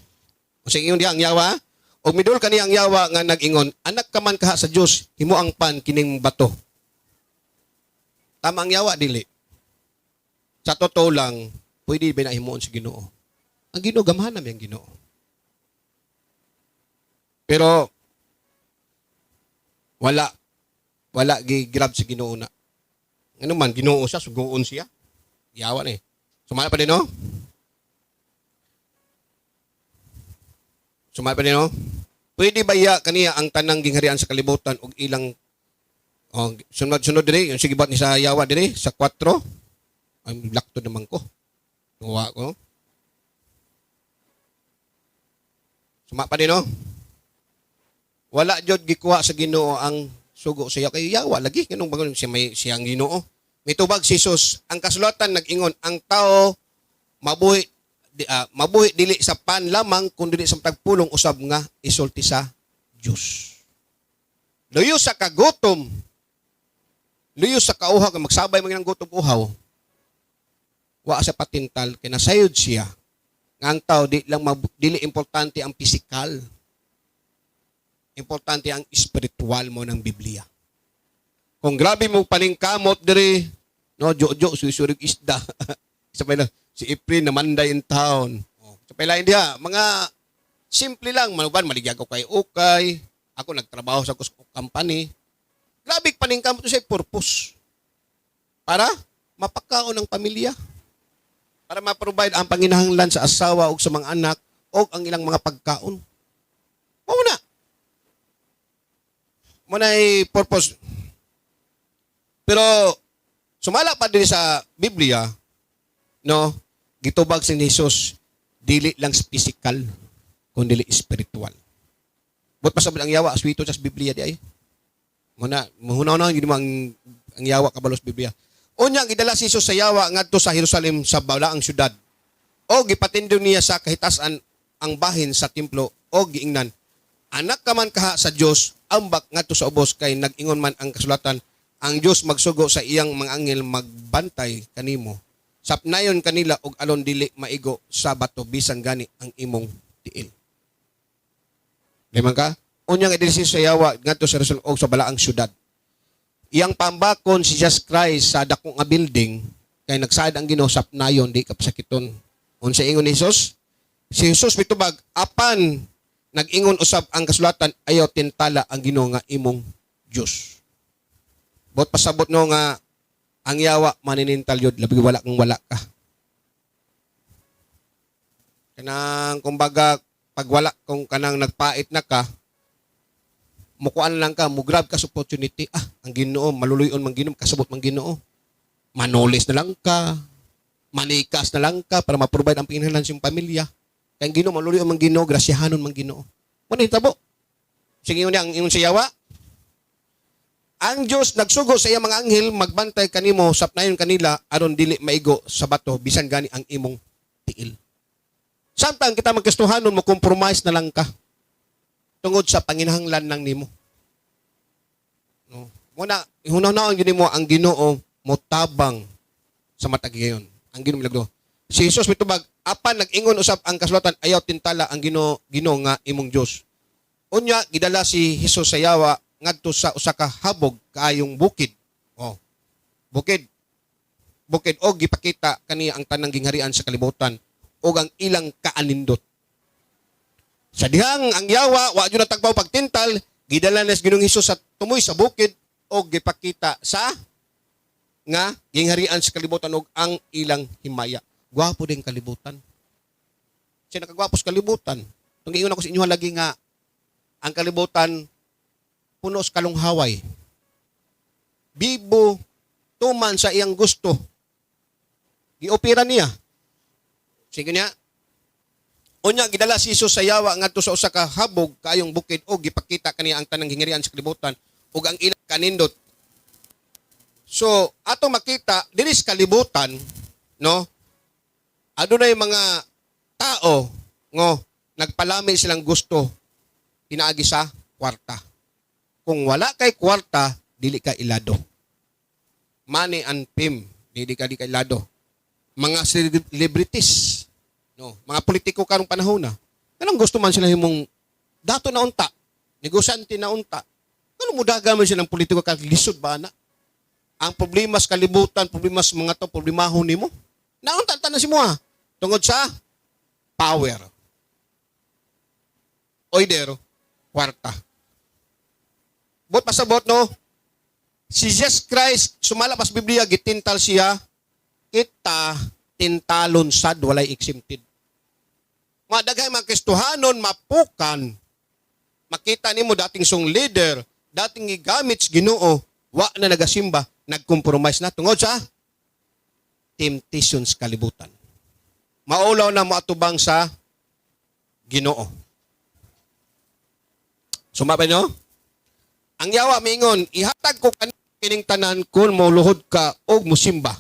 Speaker 1: Kasi ingon diha ang yawa, og midul kani ang yawa nga nag-ingon, anak ka man kaha sa Dios, himo ang pan kining bato. Tama ang yawa dili. Sa totoo lang, pwede ba na himuon sa Ginoo? Ang Ginoo gamahan namin ang Ginoo. Pero wala gi-grab sa Ginoo na. Ano man Ginoo siya, sugoon siya. Yawa na eh. Sumala pa din no? Sumala pa din no? Pwede ba ya kaniya ang tanang gingharian sa kalibutan og ilang sunod dire, yung sigibat ni sa yawa dire sa 4. Ang lakto naman ko. Nuwa ko. Suma pa din no? Wala jud gikuha sa Ginoo ang sugo sa iya kay yawa lagi kanang bangon siyang Ginoo. Mitubag si Jesus, ang kasulatan nag-ingon ang tao mabuhi dili sa pan lamang kun dili sa tagpulong usab nga isulti sa Dios. Luyo sa kagutom. Luyo sa kauhaw kay magsabay man ng gutom uhaw. Wa sa patintal kay nasayod siya nga ang tao dili importante ang pisikal. Importante ang spiritual mo ng Biblia. Kung grabe mo paningkamot diri, no, jojo susurig isda. Sabay na si April na Monday in town. Sabay lain dia, mga simple lang, manuban maligya ko kay ukay, ako nagtrabaho sa company. Grabe paningkamot sa purpose. Para mapakaon ng pamilya. Para ma-provide ang panginahanglan sa asawa o sa mga anak o ang ilang mga pagkaon. Muna'y purpose. Pero sumala pa din sa Biblia, no, gitubag si Jesus, dili lang physical, kundi spiritual. But pasabot ang yawa, aswito sa Biblia di ay. Muhunaw-naw yun mo ang yawa kabalos Biblia. Unya, gidala si Jesus sa yawa ngadto sa Jerusalem sa balaang syudad. O gipatindo niya sa kahitasan ang bahin sa templo o giingnan, anak ka man kaha sa Dios, ambak ngadto sa ubos kay nag-ingon man ang kasulatan, ang Dios magsugo sa iyang mga anghel magbantay kanimo. Sapnayon kanila og alon dili maigo sa bato bisan gani ang imong tiil. Limang ka? Unyang idilisi sa yawa ngadto sa Jerusalem og sa balaang syudad. Iyang pambakon si Jesus Christ sa dako nga building kay nagsaad ang Ginoo sapnayon di kapasakiton. Unsa ingon ni Jesus? Si Jesus mitubag apan nag-ingon usab ang kasulatan ayaw tintala ang Ginoo nga imong Dios. Bot pasabot no nga ang yawa maninintal yod labi wala kang wala ka. Kanang kumbaga pag wala kung kanang nagpait na ka, mukuan lang ka, mugrab ka sa opportunity. Ang Ginoo, maluluyon mang Ginoo, kasabot mang Ginoo. Manolis na lang ka, manikas na lang ka para ma-provide ang pinanglan sa iyong pamilya. Kaya ang Ginoo, maluluyon mang Ginoo, grasyahanon mang Ginoo. Muna hitabo. Sige yun ang ingon sa yawa. Ang Diyos nagsugo sa iyang mga anghel, magbantay kanimo, sapnayon kanila, aron dili maigo sa bato, bisan gani ang imong tiil. Samtang kita magkastuhanon mo, compromise na lang ka. Tungod sa panginahanglan ng nimo. No. Muna, hunaw-naon yun mo ang Ginoo motabang sa matag gayon. Ang Ginoo milagro. Si Jesus mitubag, apan nag-ingon usab ang kasulatan ayaw tintala ang Ginoo nga imong Dios. Unya gidala si Hesus sa yawa ngadto sa usa ka habog kaayong bukid. Oh. Bukid. Bukid og gipakita kaniya ang tanang gingharian sa kalibutan og ang ilang kaanindot. Sa dihang ang yawa wa jud natagbaw pagtintal, gidala na si Ginoong Hesus sa tumoy sa bukid og gipakita sa nga gingharian sa kalibutan og ang ilang himaya. Gwapo din kalibutan. Siya nakagwapos kalibutan. Tung ingon ako sa inyo lagi nga ang kalibutan puno sa kalunghaway. Bibo tuman sa iyang gusto. Giopera niya. Sige niya. Unya gidala si Jesus sa yawa ngadto sa usa ka habog kaayong bukid og gipakita kaniya ang tanang gingharian sa kalibutan ug ang ilang kanindot. So, ato makita dili sa kalibutan, no? Adunay mga tao ngo nagpalami silang gusto pinaagi sa kwarta. Kung wala kay kwarta, dili ka ilado. Money and fame, dili ka ilado. Mga celebrities, no, mga politiko karong panahon na. Kanang gusto man sila himong dato na unta, negosyante na unta. Ano mo daga man sila ng politiko kag lisod ba na? Ang problema sa kalibutan, problema sa mga to, problemahon nimo. Naunta na si mo ha. Tungod sa power. Oidero, kwarta. Bot pasabot no, si Jesus Christ, sumalapas Biblia, gitintal siya, kita tintalon sad, walay exempted. Mga daghay mga Kristohanon, mapukan, makita nimo dating song leader, dating gigamit sa Ginoo, wa na nagasimba, nagkompromise na tungod sa temptations kalibutan. Maulaw na moatubang sa Ginoo. Sumabay nyo? Ang yawa mingon, ihatag ko kining tanan kung mauluhod ka og musimba.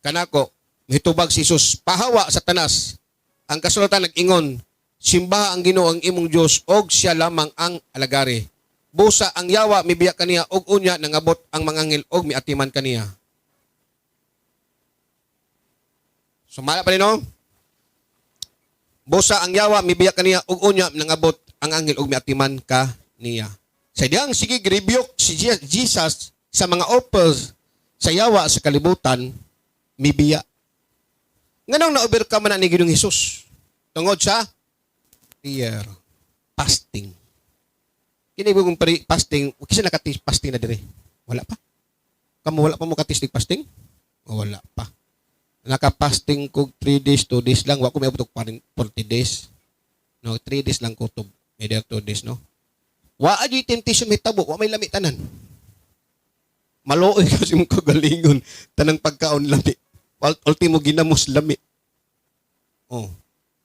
Speaker 1: Kanako, mitubag si Jesus, pahawa sa tanas. Ang kasulatan nag-ingon, simbaha ang Ginoo ang imong Dios og siya lamang ang alagari. Busa ang yawa mibiyak kaniya og unya nangabot ang mga anghel og miatiman kaniya. Sumala pa rin no? Busa ang yawa mibiyak kaniya og unya nangabot ang anghel og miatiman kaniya. Sa diyang sige rebuke si Jesus sa mga offers sa yawa sa kalibutan mibiya. Nganong na-overcome na ni Ginoong Hesus? Tungod sa prayer, fasting. Kini kung fasting, kasi nakatis fasting na dire. Wala pa. Kamu wala pa mo katistig fasting? O wala pa. Naka-fasting ko 3 days, 2 days lang. Wa ko may abot 40 days. No, 3 days lang ko to. Either 2 days, no? Wa aji temptation may tabo, wa may lami tanan. Maluoy kasi mo kagalingon. Tanang pagkaon lami. Ultimo ginamos lami. Oh.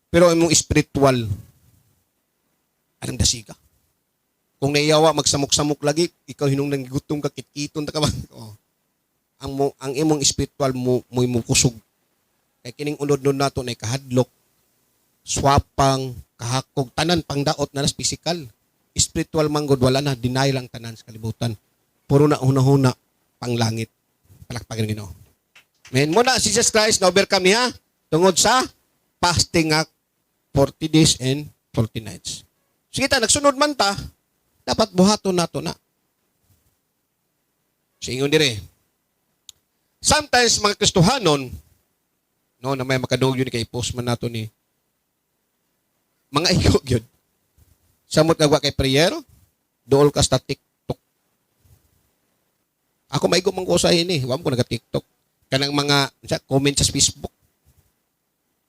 Speaker 1: Pero imong spiritual, anong dasiga? Kung naiyawa, magsamok-samok lagi, ikaw hinung gutom ka, kitkiton ta ka ba? Oh. Ang imong spiritual mo kusog. Kaya kining unod-unod nato na kahadlok, swapang, kahakog, tanan, pangdaot na nas physical. Spiritual manggod, wala na, deny lang tanan sa kalibutan. Puro na huna-huna, panglangit. Palakpakin Ginoo. Men muna si Jesus Christ na overcome niya tungod sa fasting nga 40 days and 40 nights. Sige ta, nagsunod man ta, dapat buhaton nato na. Singon dire. Sometimes mga Kristohanon, no, na may makadungog yun kay post man nato ni mga igo yun. Samot nagwa kay prayer, dool ka sa TikTok. Ako maigo man ko sa ini, wa mo ko naga-TikTok. Kanang mga comment sa Facebook.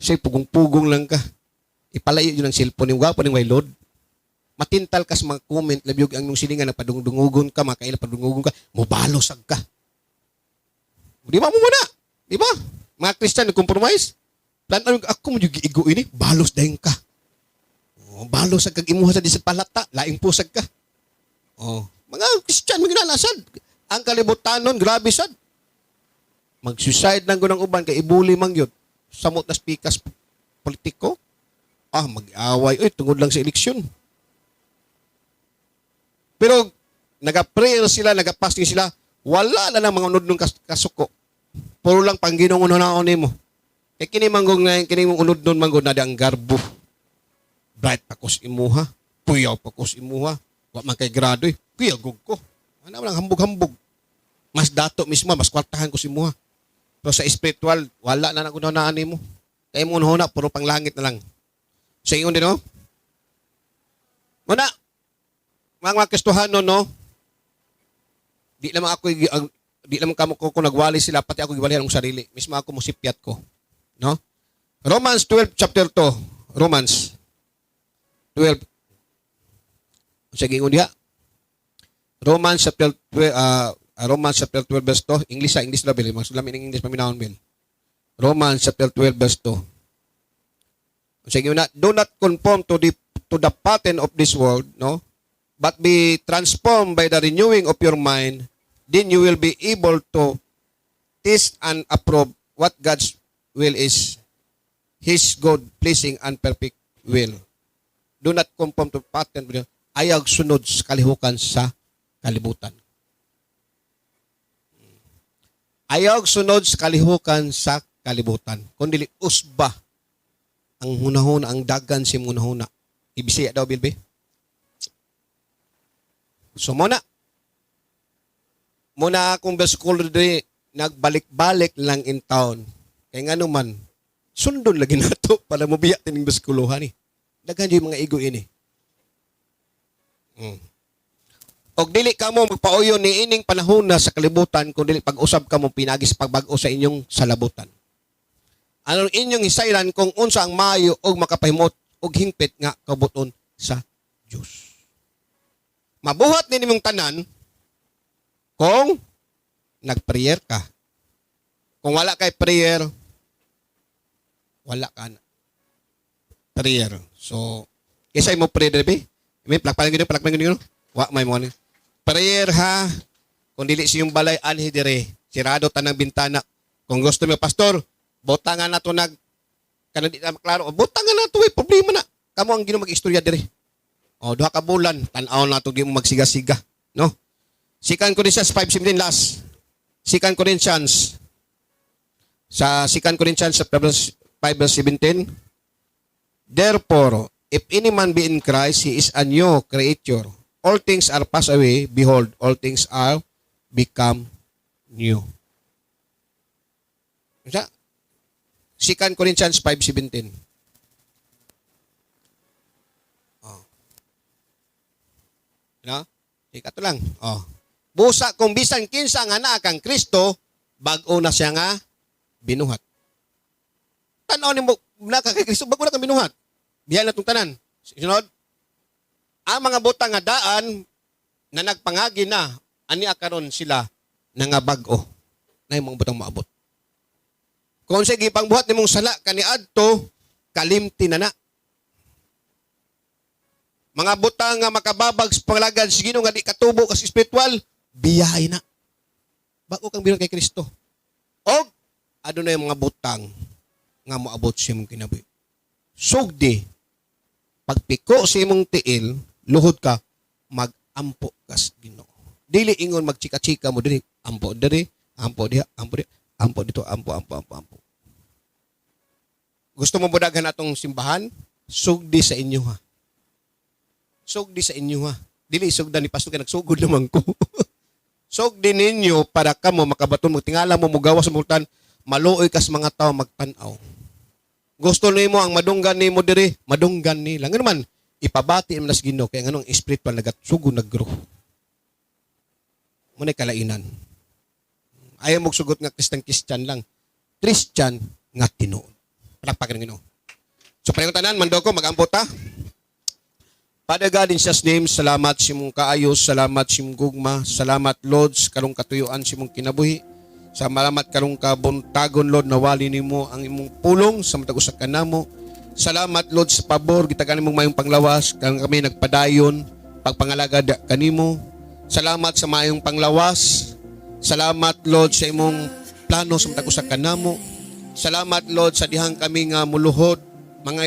Speaker 1: Say pugong-pugong lang ka. Ipalayo yun ang cellphone, yung gwapo ng may load. Matintal ka sa mga comment, labyog ang nung silingan, nagpadungugon ka, makaila padungugon ka, mubalosag ka. Di ba mo muna? Di ba? Mga Christian, nag-compromise. Plan, ako mo yung giigo ini, balos dahil ka. Oh, balos kag imuha sa disat palata, laing pusag ka. Oh, mga Christian, magnalasad. Ang kalibutanon, grabe sad. Mag-suicide ng gunang uban, kay ibuli mang yun. Samot na speakers politiko. Mag-away. Uy, tungod lang sa eleksyon. Pero, nag-prayer sila, nag-fasting sila, wala na lang mga unod ng kasuko. Puro lang pang ginungunaon mo. Kaya kini manggong na, kini mong unod nun manggong na ang garbo. Bright pakos imuha. Tuyaw pa ko si imuha. Wa man kay grado eh. Kuyagog ko. Ano lang hambog-hambog. Mas dato mismo, mas kwartahan ko si imuha. Pero sa spiritual, wala na nagunahunaan mo. Kaya mo na puro panglangit na lang. Sa ingon din, no? Muna, mga Kristohano, no? Di naman ako, di naman kamo ko nagwali sila, pati ako giwalihan ng sarili. Mismo ako musipiat ko. No? Romans 12, chapter 2. Romans 12. Sige, ingon diha. Romans chapter 12, verse 2. English na, Bill. Magsulamin ng English, paminahon, Bill. Romans chapter 12, verse 2. Sige, na, do not conform to the pattern of this world, no? But be transformed by the renewing of your mind, then you will be able to test and approve what God's will is, His good, pleasing, and perfect will. Do not conform to pattern. Ayaw sunod sa kalihukan sa kalibutan. Ayaw sunod sa kalihukan sa kalibutan. Kundi usba ang hunahuna, ang dagan si hunahuna. Ibisiya daw, Bilbe. So, muna akong bersikulo din, nagbalik-balik lang in town. Kaya nga naman, sundon lagi na ito para mabiyak tining bersikuluhan eh. Dagan yung mga ego ini. Og dili ka mo magpauyo ni ining panahon na sa kalibutan kung dili pag-usab ka mo pinagis pagbago sa inyong salabutan. Anong inyong hisayran kung unsa ang maayo og makapahimot og hingpit nga kabuton sa Dios. Mabuhat ni nimong tanan kung nag-prayer ka. Kung wala kay prayer, wala ka na. Prayer. So, kisay mo prayer, be? May plakpan gino. Wa may mo. Prayer ha. Kung dili siyong balay, anhi dire. Sirado tanang bintana. Kung gusto mo, pastor, botangan na to kana di na maklaro. Botangan na to, problema na. Kamo ang gino mag-istorya dire. O, 2 ka bulan, tan-aw na to, di mo magsiga-siga. No? 2 Corinthians 5:17 last. 2 Corinthians. Sa 2 Corinthians 5:17. Therefore, if any man be in Christ, he is a new creature. All things are passed away. Behold, all things are become new. Sa 2 Corinthians 5:17. Oh. No? Ikato lang. Oh. Busa kung bisan kinsa nga naa kang Kristo, bag-o na siya nga binuhat. Tan-aw nimo na kay Kristo, bag-o na kang binuhat. Biyan na tong tanan. Sunod. Ang mga butang nga daan na nagpangagi na, ani akaron sila na nga bag-o na yung mga butang maabot. Kung sige pangbuhat nimong sala kaniadto, kalimti na na. Mga butang nga makababag sa panglagad sa Ginoo nga di katubo kas spiritual, biyahe na. Bag-o kang binuhat kay Kristo. Og adunay mga butang nga moabot sa imong kinabuhi. Sugdi pagpiko sa imong tiil, luhod ka, mag-ampo kas Ginoo. Dili ingon magchika-chika mo diri, ampo diri, ampo diha, ampo diha, ampo dito, ampo. Gusto mo budaghan atong simbahan? Sugdi sa inyo ha. Sugdi sa inyo ha. Dili sugdan ni pastor kay nagsugod naman ko. Sugdi ninyo para kamo makabaton mo tingala mo mugawas sa multan, maluoy kas mga tao magtan-aw. Gusto nimo ang madunggan nimo diri, madunggan nila. Nga naman, ipabati mo na sa Ginoo kaya nganong spiritual nagatsugo naggrow. Munay kalainan. Ayaw mong sugot nga Christian lang. Christian nga tinuod. Palakpakan ng Ginoo. So pareho tanan, mando ko, mag-ampo ta. Father God, in Jesus' name, salamat si mong kaayos, salamat si mong gugma, salamat Lord, karong katuyuan si mong kinabuhi. Salamat karong kabuntagon, Lord, nawali nimo ang imong pulong sa matag usa kanamo. Salamat, Lord, sa pabor, gitagan mong mayong panglawas, kang kami nagpadayon, pagpangalagad kanimo. Salamat sa mayong panglawas. Salamat, Lord, sa imong plano sa matag usa kanamo. Salamat, Lord, sa dihang kami nga muluhod, mga